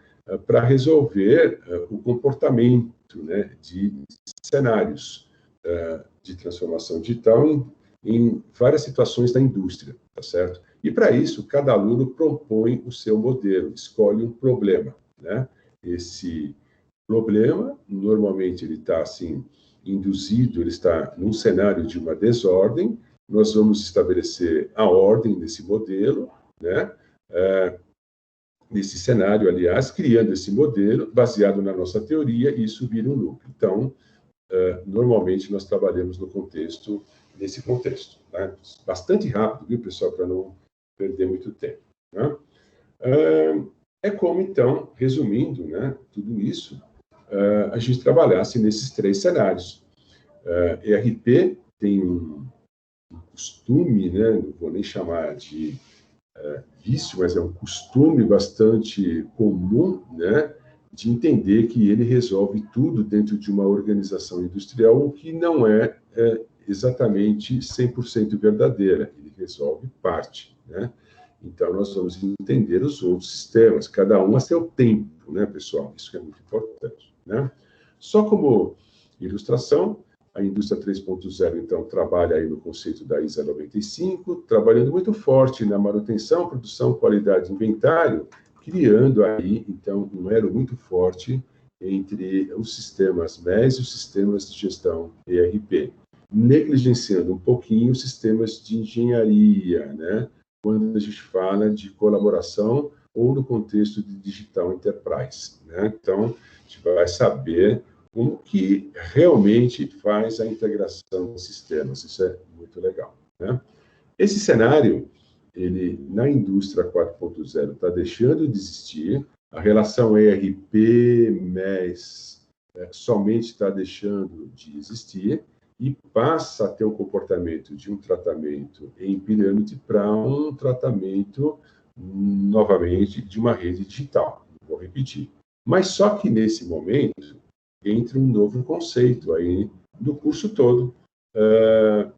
Para resolver o comportamento, né? De cenários de transformação digital em várias situações da indústria, tá certo? E para isso, cada aluno propõe o seu modelo, escolhe um problema, né? Esse problema, normalmente ele está assim, induzido, ele está num cenário de uma desordem, nós vamos estabelecer a ordem desse modelo, né? Nesse cenário, aliás, criando esse modelo, baseado na nossa teoria, e isso vira um núcleo. Então, normalmente nós trabalhamos nesse contexto, né? Bastante rápido, viu, pessoal, para não perder muito tempo, né? É como, então, resumindo, né, tudo isso, a gente trabalhasse nesses três cenários. ERP tem um costume, né, não vou nem chamar de vício, mas é um costume bastante comum, né, de entender que ele resolve tudo dentro de uma organização industrial, o que não é exatamente 100% verdadeira. Ele resolve parte, né? Então, nós vamos entender os outros sistemas, cada um a seu tempo, né, pessoal? Isso é muito importante, né? Só como ilustração, a indústria 3.0, então, trabalha aí no conceito da ISA 95, trabalhando muito forte na manutenção, produção, qualidade e inventário, criando aí, então, um elo muito forte entre os sistemas MES e os sistemas de gestão ERP, negligenciando um pouquinho os sistemas de engenharia, né? Quando a gente fala de colaboração ou no contexto de Digital Enterprise, né? Então, a gente vai saber como que realmente faz a integração dos sistemas. Isso é muito legal, né? Esse cenário, ele, na indústria 4.0, está deixando de existir. A relação ERP-MES somente está deixando de existir e passa a ter um comportamento de um tratamento em pirâmide para um tratamento, novamente, de uma rede digital. Vou repetir. Mas só que, nesse momento, entra um novo conceito aí do curso todo,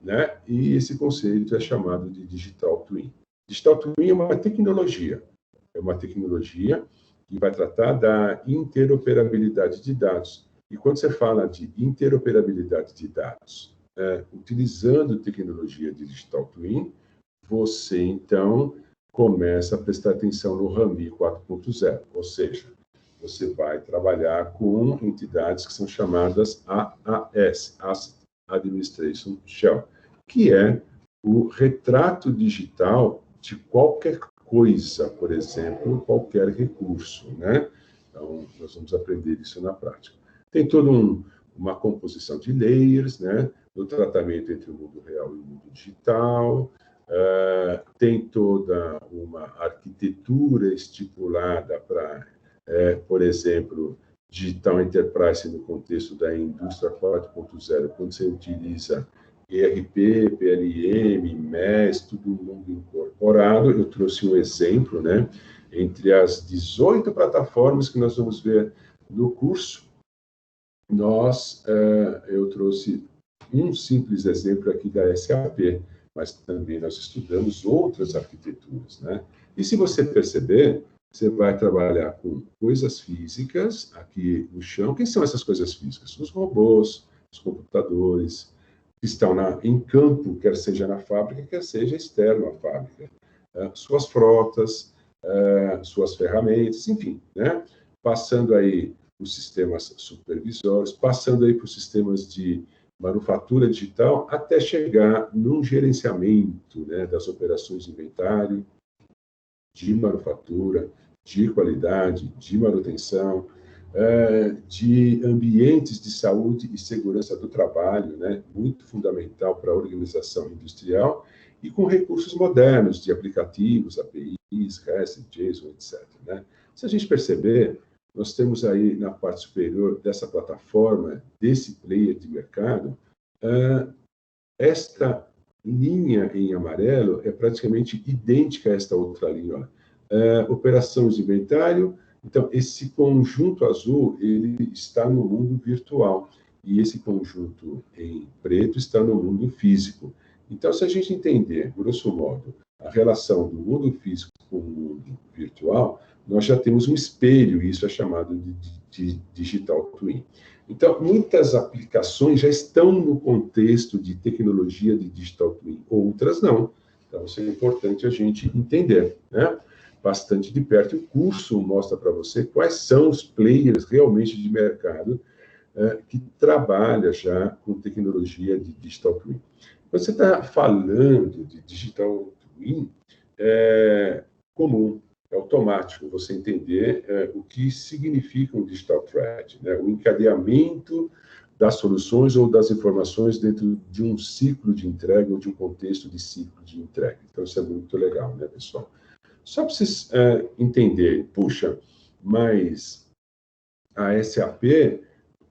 né? E esse conceito é chamado de Digital Twin. Digital Twin é uma tecnologia que vai tratar da interoperabilidade de dados. E quando você fala de interoperabilidade de dados, utilizando tecnologia de Digital Twin, você, então, começa a prestar atenção no RAMI 4.0, ou seja, você vai trabalhar com entidades que são chamadas AAS, Asset Administration Shell, que é o retrato digital de qualquer coisa, por exemplo, qualquer recurso, né? Então, nós vamos aprender isso na prática. Tem toda uma composição de layers, né? No tratamento entre o mundo real e o mundo digital, tem toda uma arquitetura estipulada para, por exemplo, Digital Enterprise no contexto da indústria 4.0, quando você utiliza ERP, PLM, MES, todo mundo incorporado. Eu trouxe um exemplo, né? Entre as 18 plataformas que nós vamos ver no curso, eu trouxe um simples exemplo aqui da SAP, mas também nós estudamos outras arquiteturas, né? E se você perceber, você vai trabalhar com coisas físicas aqui no chão. Quem são essas coisas físicas? Os robôs, os computadores, que estão em campo, quer seja na fábrica, quer seja externo à fábrica. Suas frotas, suas ferramentas, enfim, né? Passando aí os sistemas supervisórios, passando aí para os sistemas de manufatura digital, até chegar num gerenciamento, né, das operações de inventário, de manufatura, de qualidade, de manutenção, de ambientes de saúde e segurança do trabalho, né, muito fundamental para a organização industrial, e com recursos modernos de aplicativos, APIs, REST, JSON, etc. Né? Se a gente perceber, nós temos aí na parte superior dessa plataforma, desse player de mercado, esta linha em amarelo é praticamente idêntica a esta outra linha. Operação de inventário. Então, esse conjunto azul, ele está no mundo virtual. E esse conjunto em preto está no mundo físico. Então, se a gente entender, grosso modo, a relação do mundo físico com o mundo virtual, nós já temos um espelho, e isso é chamado de Digital Twin. Então, muitas aplicações já estão no contexto de tecnologia de Digital Twin, outras não. Então, isso é importante a gente entender, né? Bastante de perto. O curso mostra para você quais são os players realmente de mercado que trabalha já com tecnologia de Digital Twin. Quando você está falando de Digital Twin, é comum, é automático você entender o que significa um Digital Thread, né? O encadeamento das soluções ou das informações dentro de um ciclo de entrega ou de um contexto de ciclo de entrega. Então, isso é muito legal, né, pessoal? Só para vocês entenderem, puxa, mas a SAP,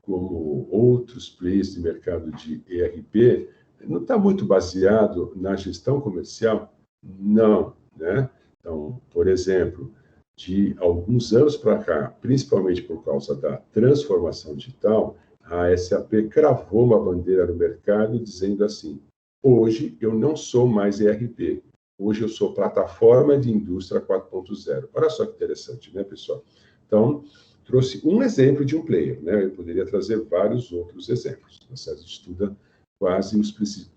como outros players de mercado de ERP, não está muito baseado na gestão comercial? Não, né? Então, por exemplo, de alguns anos para cá, principalmente por causa da transformação digital, a SAP cravou uma bandeira no mercado dizendo assim: hoje eu não sou mais ERP, hoje eu sou plataforma de indústria 4.0. Olha só que interessante, né, pessoal? Então, trouxe um exemplo de um player, né? Eu poderia trazer vários outros exemplos. A gente estuda quase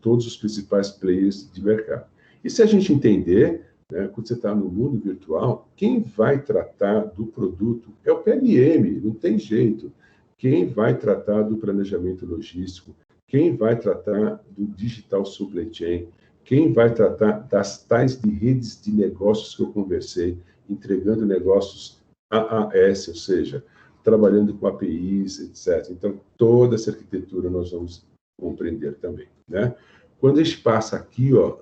todos os principais players de mercado. E se a gente entender, né, quando você está no mundo virtual, quem vai tratar do produto é o PLM, não tem jeito. Quem vai tratar do planejamento logístico, quem vai tratar do digital supply chain, quem vai tratar das tais de redes de negócios que eu conversei, entregando negócios AAS, ou seja, trabalhando com APIs, etc. Então, toda essa arquitetura nós vamos compreender também, né? Quando a gente passa aqui, ó,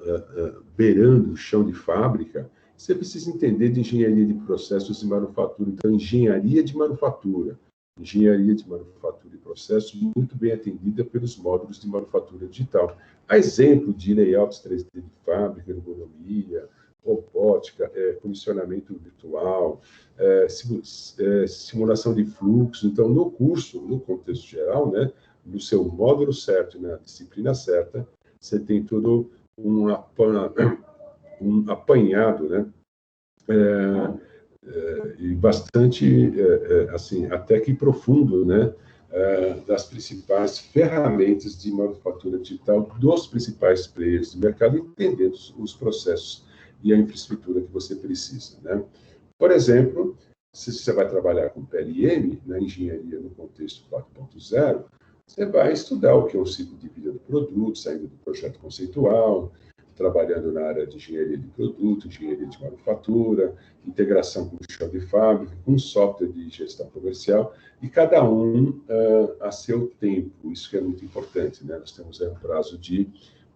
beirando o chão de fábrica, você precisa entender de engenharia de processos e manufatura. Então, engenharia de manufatura e processos muito bem atendida pelos módulos de manufatura digital. A exemplo de layouts 3D de fábrica, ergonomia, robótica, comissionamento virtual, simulação de fluxo. Então, no curso, no contexto geral, né, no seu módulo certo e na disciplina certa, você tem todo um apanhado, né, e bastante, assim, até que profundo, né, das principais ferramentas de manufatura digital dos principais players do mercado, entendendo os processos e a infraestrutura que você precisa, né? Por exemplo, se você vai trabalhar com PLM, na engenharia no contexto 4.0, você vai estudar o que é o ciclo de vida do produto, saindo do projeto conceitual, trabalhando na área de engenharia de produto, engenharia de manufatura, integração com o chão de fábrica, com software de gestão comercial, e cada um a seu tempo. Isso que é muito importante, né? Nós temos um prazo de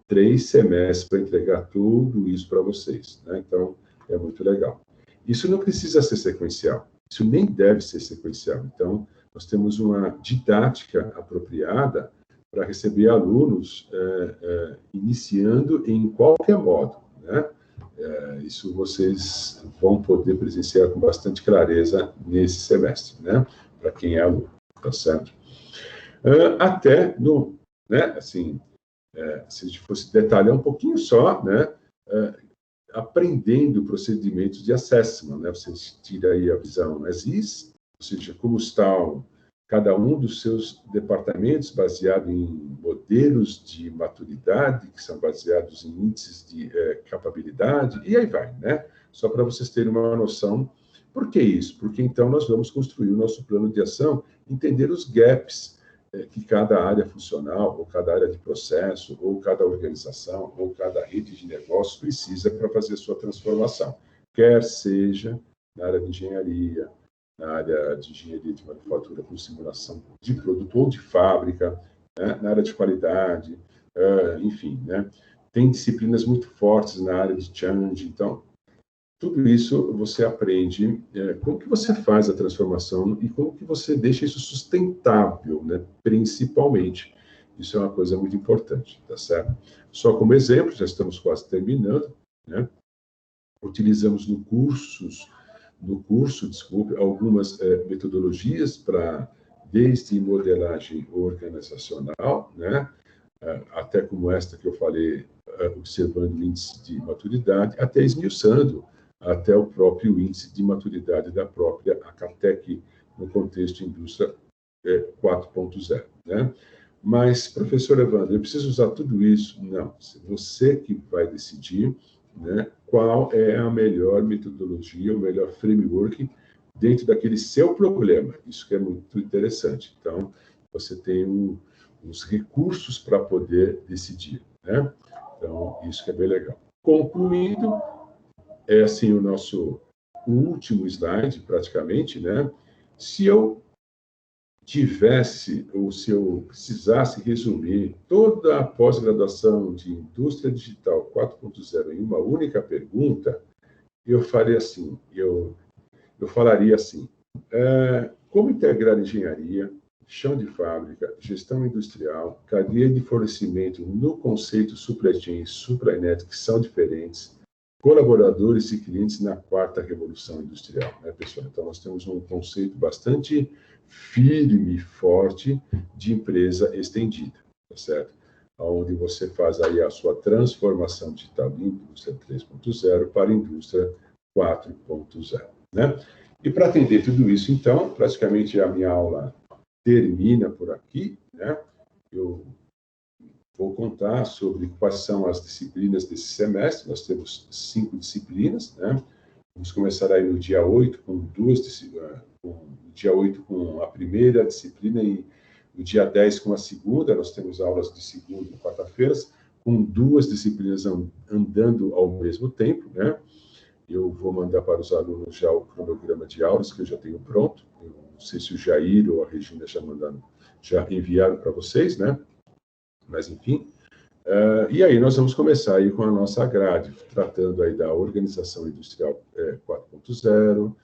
3 semestres para entregar tudo isso para vocês, né? Então, é muito legal. Isso não precisa ser sequencial, isso nem deve ser sequencial. Então, nós temos uma didática apropriada para receber alunos iniciando em qualquer modo, né? Isso vocês vão poder presenciar com bastante clareza nesse semestre, né? Para quem é aluno, tá certo? Até no, né? Assim, se a gente fosse detalhar um pouquinho só, né? Aprendendo procedimentos de assessment, né? Você tira aí a visão AS-IS, ou seja, como estão cada um dos seus departamentos baseado em modelos de maturidade, que são baseados em índices de capabilidade, e aí vai, né? Só para vocês terem uma noção. Por que isso? Porque então nós vamos construir o nosso plano de ação, entender os gaps que cada área funcional, ou cada área de processo, ou cada organização, ou cada rede de negócios precisa para fazer a sua transformação. Quer seja na área de engenharia, na área de engenharia de manufatura com simulação de produto ou de fábrica, né? Na área de qualidade, enfim, né? Tem disciplinas muito fortes na área de change. Então, tudo isso você aprende como que você faz a transformação e como que você deixa isso sustentável, né? Principalmente. Isso é uma coisa muito importante, tá certo? Só como exemplo, já estamos quase terminando, né? Utilizamos no curso, desculpe, algumas metodologias para, desde modelagem organizacional, né, até como esta que eu falei, observando o índice de maturidade, até esmiuçando até o próprio índice de maturidade da própria Acatec no contexto indústria 4.0, né? Mas, professor Evandro, eu preciso usar tudo isso? Não, você que vai decidir, né, qual é a melhor metodologia, o melhor framework dentro daquele seu problema. Isso que é muito interessante. Então, você tem os recursos para poder decidir, né? Então, isso que é bem legal. Concluindo, é assim o nosso último slide, praticamente, né? Se eu tivesse, ou se eu precisasse resumir toda a pós-graduação de Indústria Digital 4.0 em uma única pergunta, eu faria assim, eu falaria assim, como integrar engenharia, chão de fábrica, gestão industrial, cadeia de fornecimento no conceito supply chain e supranet, que são diferentes, colaboradores e clientes na quarta revolução industrial, né, pessoal? Então, nós temos um conceito bastante firme e forte de empresa estendida, tá certo? Onde você faz aí a sua transformação digital de indústria 3.0 para indústria 4.0, né? E para atender tudo isso, então, praticamente a minha aula termina por aqui, né? Eu vou contar sobre quais são as disciplinas desse semestre. Nós temos 5 disciplinas, né? Vamos começar aí no dia 8 com dia 8 com a primeira disciplina e no dia 10 com a segunda. Nós temos aulas de segunda e quarta-feiras, com 2 disciplinas andando ao mesmo tempo, né? Eu vou mandar para os alunos já o cronograma de aulas, que eu já tenho pronto. Eu não sei se o Jair ou a Regina já enviaram para vocês, né? Mas, enfim, E aí nós vamos começar aí com a nossa grade, tratando aí da organização industrial 4.0,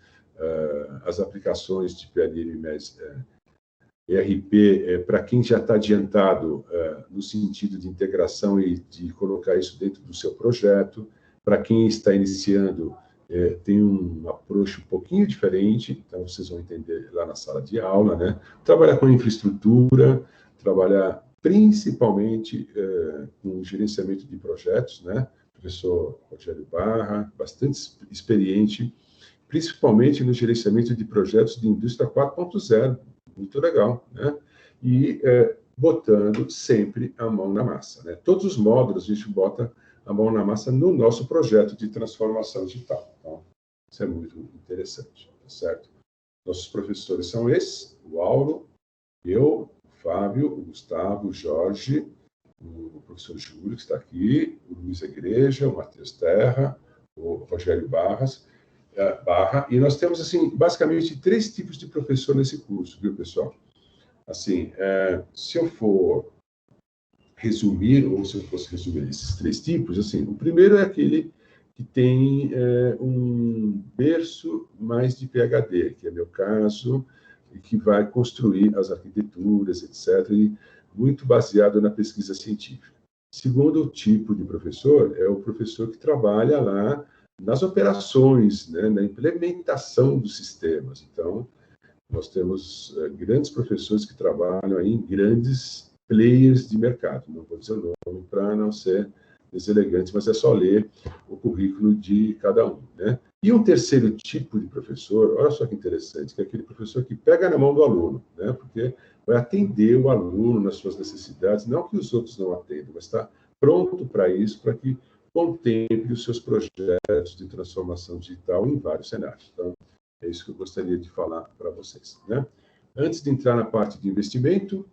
as aplicações de PLM e MES, ERP, para quem já está adiantado no sentido de integração e de colocar isso dentro do seu projeto. Para quem está iniciando, tem um approach um pouquinho diferente, então vocês vão entender lá na sala de aula, né? Trabalhar com infraestrutura, trabalhar principalmente com gerenciamento de projetos, né? O professor Rogério Barra, bastante experiente, principalmente no gerenciamento de projetos de indústria 4.0, muito legal, né? E botando sempre a mão na massa, né? Todos os módulos a gente bota a mão na massa no nosso projeto de transformação digital. Então, isso é muito interessante, tá certo? Nossos professores são esses, o Auro, eu, o Fábio, o Gustavo, o Jorge, o professor Júlio, que está aqui, o Luiz Igreja, o Matheus Terra, o Rogério Barra, e nós temos, assim, basicamente 3 tipos de professor nesse curso, viu, pessoal? Assim, se eu for resumir, ou se eu fosse resumir esses 3 tipos, assim, o primeiro é aquele que tem um berço mais de PhD, que é meu caso, e que vai construir as arquiteturas, etc., e muito baseado na pesquisa científica. Segundo tipo de professor é o professor que trabalha lá nas operações, né, na implementação dos sistemas. Então, nós temos grandes professores que trabalham aí em grandes players de mercado. Não vou dizer o nome para não ser deselegante, mas é só ler o currículo de cada um, né? E um terceiro tipo de professor, olha só que interessante, que é aquele professor que pega na mão do aluno, né? Porque vai atender o aluno nas suas necessidades, não que os outros não atendam, mas está pronto para isso, para que contemple os seus projetos de transformação digital em vários cenários. Então, é isso que eu gostaria de falar para vocês, né? Antes de entrar na parte de investimento,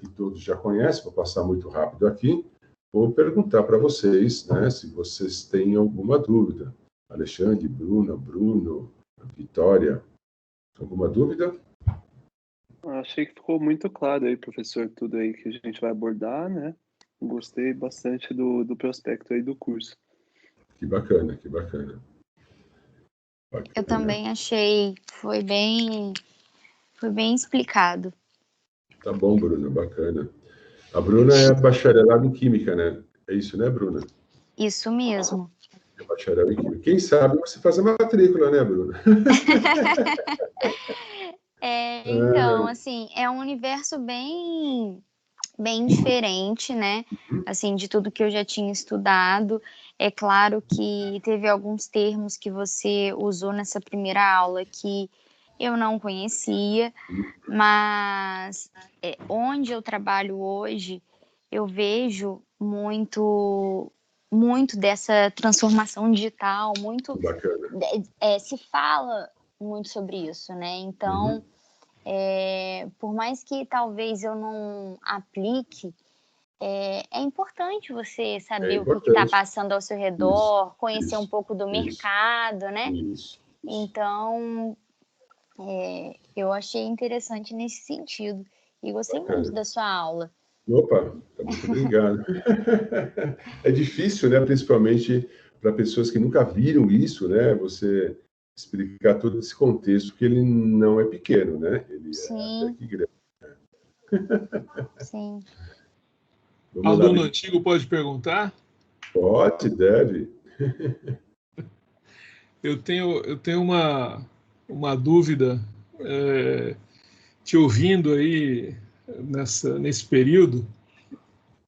que todos já conhecem, vou passar muito rápido aqui, vou perguntar para vocês, né, se vocês têm alguma dúvida. Alexandre, Bruna, Bruno, Vitória, alguma dúvida? Achei que ficou muito claro aí, professor, tudo aí que a gente vai abordar, né? Gostei bastante do prospecto aí do curso. Que bacana, que bacana. Eu também achei, foi bem explicado. Tá bom, Bruna, bacana. A Bruna é bacharelada em Química, né? É isso, né, Bruna? Isso mesmo. É bacharel em Química. Quem sabe você faz a matrícula, né, Bruna? Então, assim, é um universo bem diferente, né? Assim, de tudo que eu já tinha estudado. É claro que teve alguns termos que você usou nessa primeira aula que eu não conhecia, mas onde eu trabalho hoje, eu vejo muito dessa transformação digital, muito Bacana. se fala muito sobre isso, né? Então, por mais que talvez eu não aplique, é importante você saber o que está passando ao seu redor, conhecer um pouco do mercado, né? Então, eu achei interessante nesse sentido. E gostei muito da sua aula. Opa, muito obrigado. É difícil, né? Principalmente para pessoas que nunca viram isso, né? Você explicar todo esse contexto, que ele não é pequeno, né? Ele é até que grande. Sim. Aluno antigo pode perguntar? Pode, deve. Eu tenho uma dúvida, te ouvindo aí nesse período,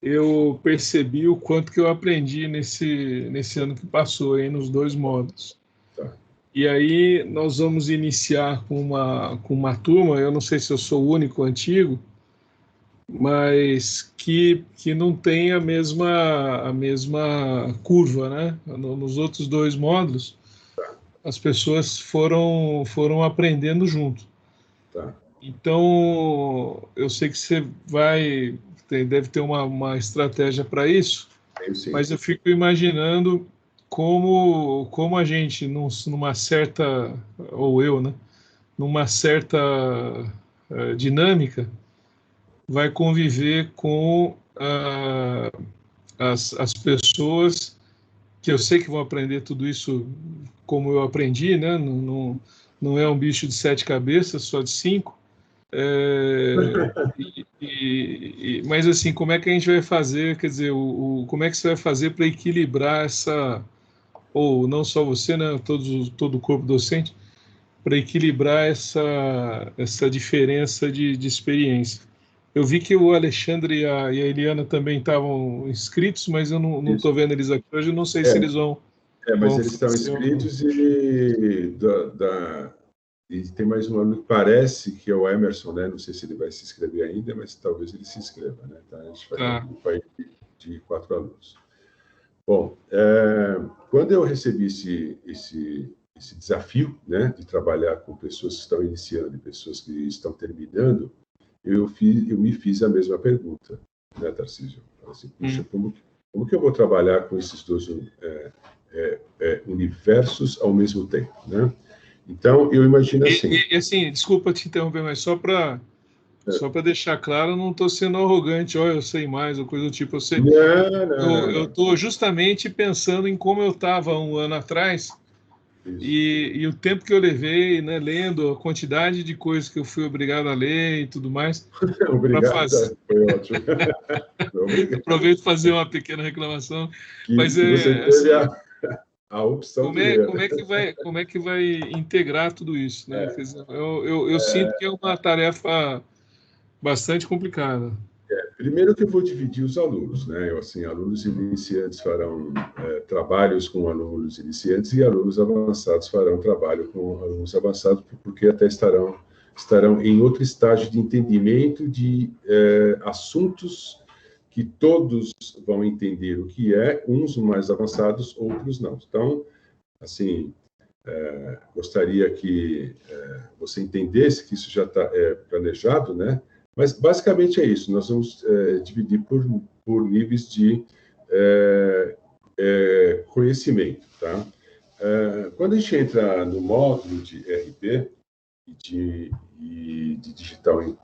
eu percebi o quanto que eu aprendi nesse ano que passou aí nos 2 módulos. Tá. E aí nós vamos iniciar com uma turma, eu não sei se eu sou o único antigo, mas que não tem a mesma curva, né? Nos outros 2 módulos, as pessoas foram aprendendo junto. Tá. Então, eu sei que você deve ter uma estratégia para isso, mas eu fico imaginando como a gente, numa certa, ou eu, né? Numa certa dinâmica, vai conviver com as pessoas que eu sei que vão aprender tudo isso como eu aprendi, né? Não é um bicho de 7 cabeças, só de 5. Mas assim, como é que a gente vai fazer? Quer dizer, como é que você vai fazer para equilibrar essa, ou não só você, né? Todo o corpo docente, para equilibrar essa diferença de experiência. Eu vi que o Alexandre e a Eliana também estavam inscritos, mas eu não estou vendo eles aqui hoje, eu não sei se eles vão... mas eles estão inscritos e tem mais um aluno que parece que é o Emerson, né? Não sei se ele vai se inscrever ainda, mas talvez ele se inscreva, né? Então, a gente vai ter um grupo aí de 4 alunos. Bom, quando eu recebi esse desafio, né, de trabalhar com pessoas que estão iniciando e pessoas que estão terminando, eu me fiz a mesma pergunta, né, Tarcísio? Assim, puxa, como que eu vou trabalhar com esses dois universos ao mesmo tempo, né? Então, eu imagino assim... E assim, desculpa te interromper, mas só para deixar claro, eu não estou sendo arrogante, eu sei mais, ou coisa do tipo. Eu estou justamente pensando em como eu estava um ano atrás e o tempo que eu levei, né, lendo, a quantidade de coisas que eu fui obrigado a ler e tudo mais. Obrigado, foi ótimo. Aproveito para fazer uma pequena reclamação. Mas você teve a opção como é que vai integrar tudo isso, né? Quer dizer, eu sinto que é uma tarefa bastante complicada. Primeiro que eu vou dividir os alunos, né? Assim, alunos iniciantes farão trabalhos com alunos iniciantes e alunos avançados farão trabalho com alunos avançados, porque até estarão em outro estágio de entendimento de assuntos que todos vão entender o que é, uns mais avançados, outros não. Então, assim, gostaria que você entendesse que isso já está planejado, né? Mas, basicamente, é isso. Nós vamos dividir por níveis de conhecimento, tá? Quando a gente entra no módulo de RP e de Digital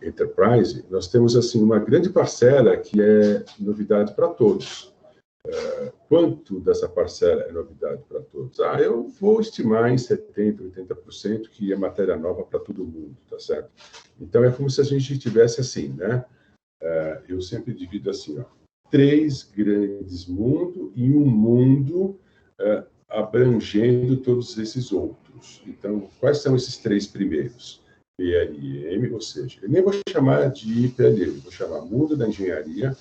Enterprise, nós temos assim uma grande parcela que é novidade para todos. Quanto dessa parcela é novidade para todos? Eu vou estimar em 70%, 80% que é matéria nova para todo mundo, tá certo? Então, é como se a gente tivesse assim, né? Eu sempre divido assim, ó, 3 grandes mundos e um mundo abrangendo todos esses outros. Então, quais são esses 3 primeiros? PLM, ou seja, eu nem vou chamar de PLM, vou chamar mundo da engenharia,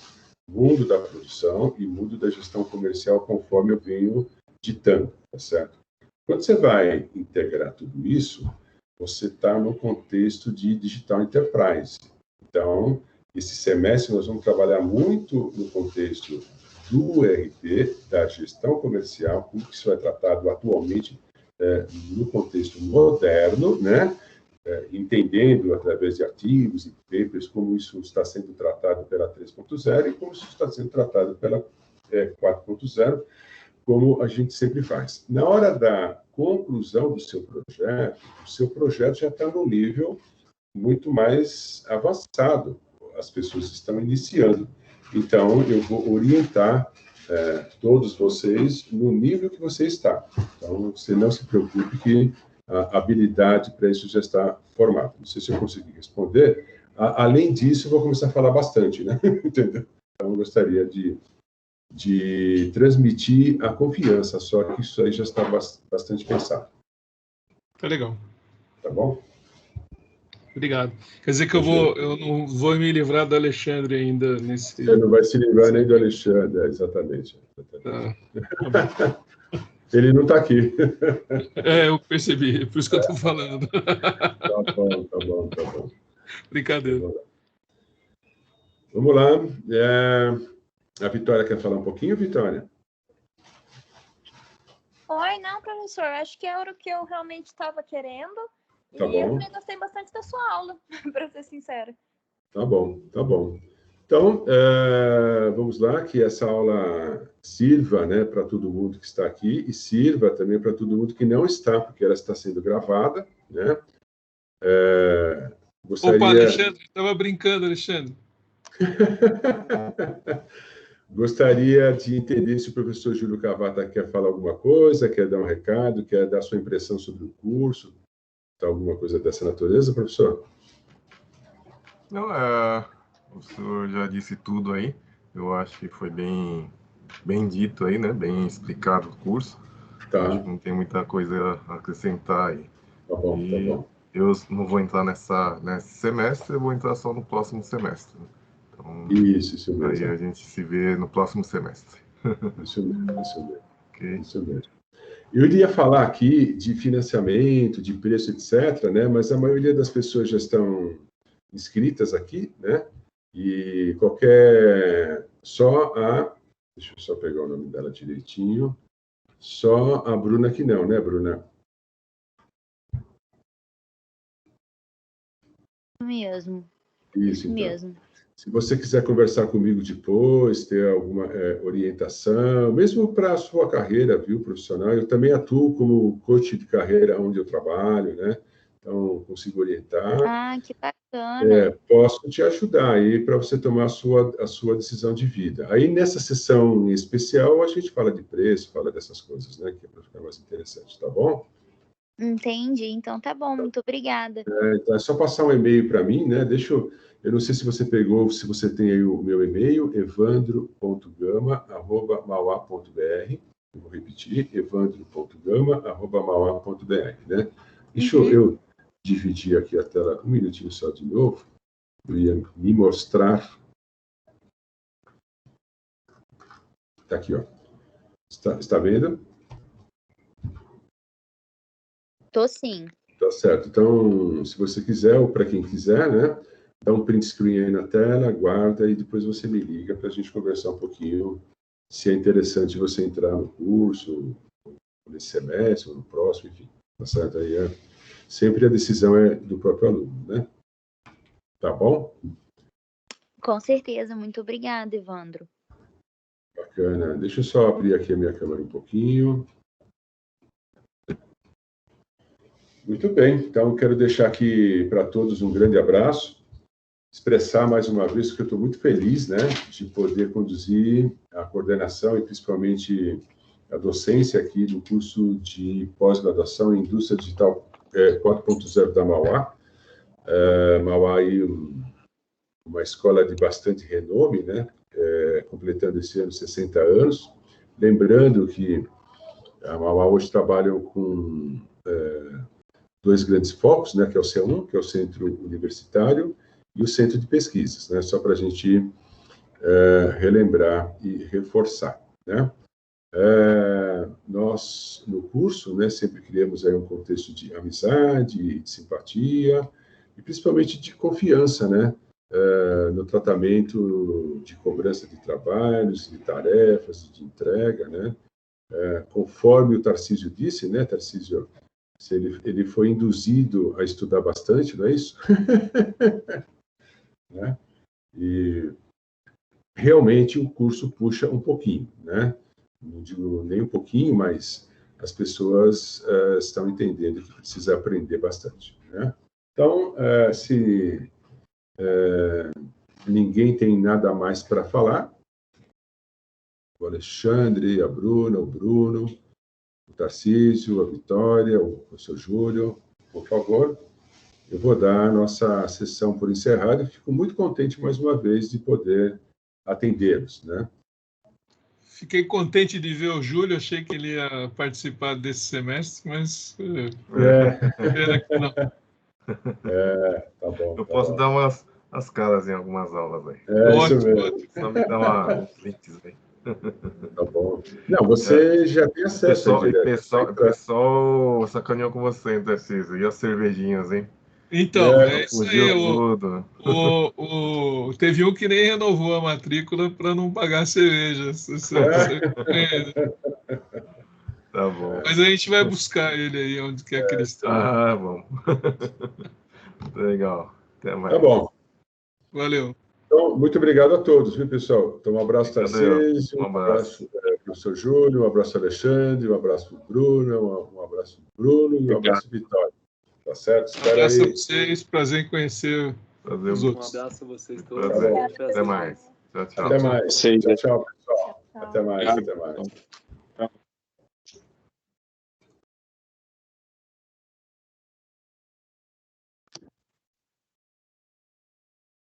mundo da produção e mundo da gestão comercial, conforme eu venho ditando, tá certo? Quando você vai integrar tudo isso, você está no contexto de Digital Enterprise. Então, esse semestre nós vamos trabalhar muito no contexto do ERP, da gestão comercial, como que isso é tratado atualmente no contexto moderno, né? Entendendo através de artigos e papers como isso está sendo tratado pela 3.0 e como isso está sendo tratado pela 4.0, como a gente sempre faz. Na hora da conclusão do seu projeto, o seu projeto já está num nível muito mais avançado. As pessoas estão iniciando. Então, eu vou orientar todos vocês no nível que você está. Então, você não se preocupe que a habilidade para isso já está formada. Não sei se eu consegui responder. Além disso, eu vou começar a falar bastante, né? Entendeu? Então, eu gostaria de transmitir a confiança, só que isso aí já está bastante pensado. Tá legal. Tá bom? Obrigado. Quer dizer que eu não vou me livrar do Alexandre ainda nesse... Você não vai se livrar nem do Alexandre, exatamente. Tá Ele não está aqui. Eu percebi, por isso que eu estou falando. Tá bom. Brincadeira. Vamos lá. A Vitória quer falar um pouquinho, Vitória? Oi, não, professor. Acho que era o que eu realmente estava querendo. Tá bom. Eu também gostei bastante da sua aula, para ser sincera. Tá bom. Então, vamos lá, que essa aula sirva, né, para todo mundo que está aqui e sirva também para todo mundo que não está, porque ela está sendo gravada, né? Opa, Alexandre, estava brincando, Alexandre. Gostaria de entender se o professor Júlio Cavata quer falar alguma coisa, quer dar um recado, quer dar sua impressão sobre o curso, alguma coisa dessa natureza, professor? Não, o senhor já disse tudo aí. Eu acho que foi bem dito aí, né? Bem explicado o curso. Tá. Acho que não tem muita coisa a acrescentar aí. Tá bom, tá bom. Eu não vou entrar nesse semestre, eu vou entrar só no próximo semestre. Então, isso mesmo. Aí a gente se vê no próximo semestre. Isso mesmo. Okay. Isso mesmo. Eu iria falar aqui de financiamento, de preço, etc., né? Mas a maioria das pessoas já estão inscritas aqui, né? E deixa eu só pegar o nome dela direitinho. Só a Bruna que não, né, Bruna? Mesmo. Isso então. Mesmo. Se você quiser conversar comigo depois, ter alguma orientação, mesmo para a sua carreira, viu, profissional, eu também atuo como coach de carreira onde eu trabalho, né? Então, consigo orientar. Ah, que bacana. Posso te ajudar aí para você tomar a sua decisão de vida. Aí, nessa sessão especial, a gente fala de preço, fala dessas coisas, né? Que é para ficar mais interessante, tá bom? Entendi. Então tá bom, muito obrigada. Então é só passar um e-mail para mim, né? Eu não sei se você pegou, se você tem aí o meu e-mail, evandro.gama@mauá.br. Eu vou repetir, evandro.gama@mauá.br, né? Deixa eu dividir aqui a tela um minutinho só de novo. Eu ia me mostrar. Está aqui, ó. Está vendo? Tô sim. Tá certo. Então, se você quiser, ou para quem quiser, né? Dá um print screen aí na tela, guarda e depois você me liga para a gente conversar um pouquinho se é interessante você entrar no curso, nesse semestre, ou no próximo, enfim. Tá certo? Aí sempre a decisão é do próprio aluno, né? Tá bom? Com certeza. Muito obrigada, Evandro. Bacana. Deixa eu só abrir aqui a minha câmera um pouquinho. Muito bem. Então, quero deixar aqui para todos um grande abraço. Expressar mais uma vez que eu estou muito feliz, né, de poder conduzir a coordenação e principalmente a docência aqui do curso de pós-graduação em Indústria Digital 4.0 da Mauá. Mauá aí uma escola de bastante renome, né, completando esse ano 60 anos. Lembrando que a Mauá hoje trabalha com dois grandes focos, né, que é o C1, que é o Centro Universitário, e o Centro de Pesquisas, né? Só para a gente relembrar e reforçar, né? Nós, no curso, né, sempre criamos aí um contexto de amizade, de simpatia, e principalmente de confiança, né? No tratamento de cobrança de trabalhos, de tarefas, de entrega, né? Conforme o Tarcísio disse, né, Tarcísio, ele foi induzido a estudar bastante, não é isso? Né? E realmente o curso puxa um pouquinho, né? Não digo nem um pouquinho, mas as pessoas estão entendendo que precisa aprender bastante, né? Então, se ninguém tem nada mais para falar, o Alexandre, a Bruna, o Bruno, o Tarcísio, a Vitória, o professor Júlio, por favor, eu vou dar a nossa sessão por encerrada. Fico muito contente, mais uma vez, de poder atendê-los, né? Fiquei contente de ver o Júlio, achei que ele ia participar desse semestre, mas pena que não. Tá bom. Eu posso dar umas caras em algumas aulas aí. Isso mesmo. Só me dá uns links aí. Tá bom. Não, você já tem acesso O pessoal sacaneou com você, Tarcísio. E as cervejinhas, hein? Então, é isso fugiu aí. tudo. Teve um que nem renovou a matrícula para não pagar a cerveja. Tá bom. Mas a gente vai buscar ele aí onde quer que ele está. Bom. Legal. Até mais. Tá bom. Valeu. Então, muito obrigado a todos, viu, pessoal? Então, um abraço, Tarcísio, Um abraço, professor Júlio, um abraço, Alexandre, um abraço, Bruno, um abraço, Bruno e um abraço, Vitória. Tá certo? Um abraço a vocês, prazer em conhecer Fazer Os Um outros. abraço a vocês Tá todos. bom. Prazer. Até mais. Tchau, tchau. Até mais. Sei, Tchau, tchau, pessoal. Tchau. Até mais, até mais.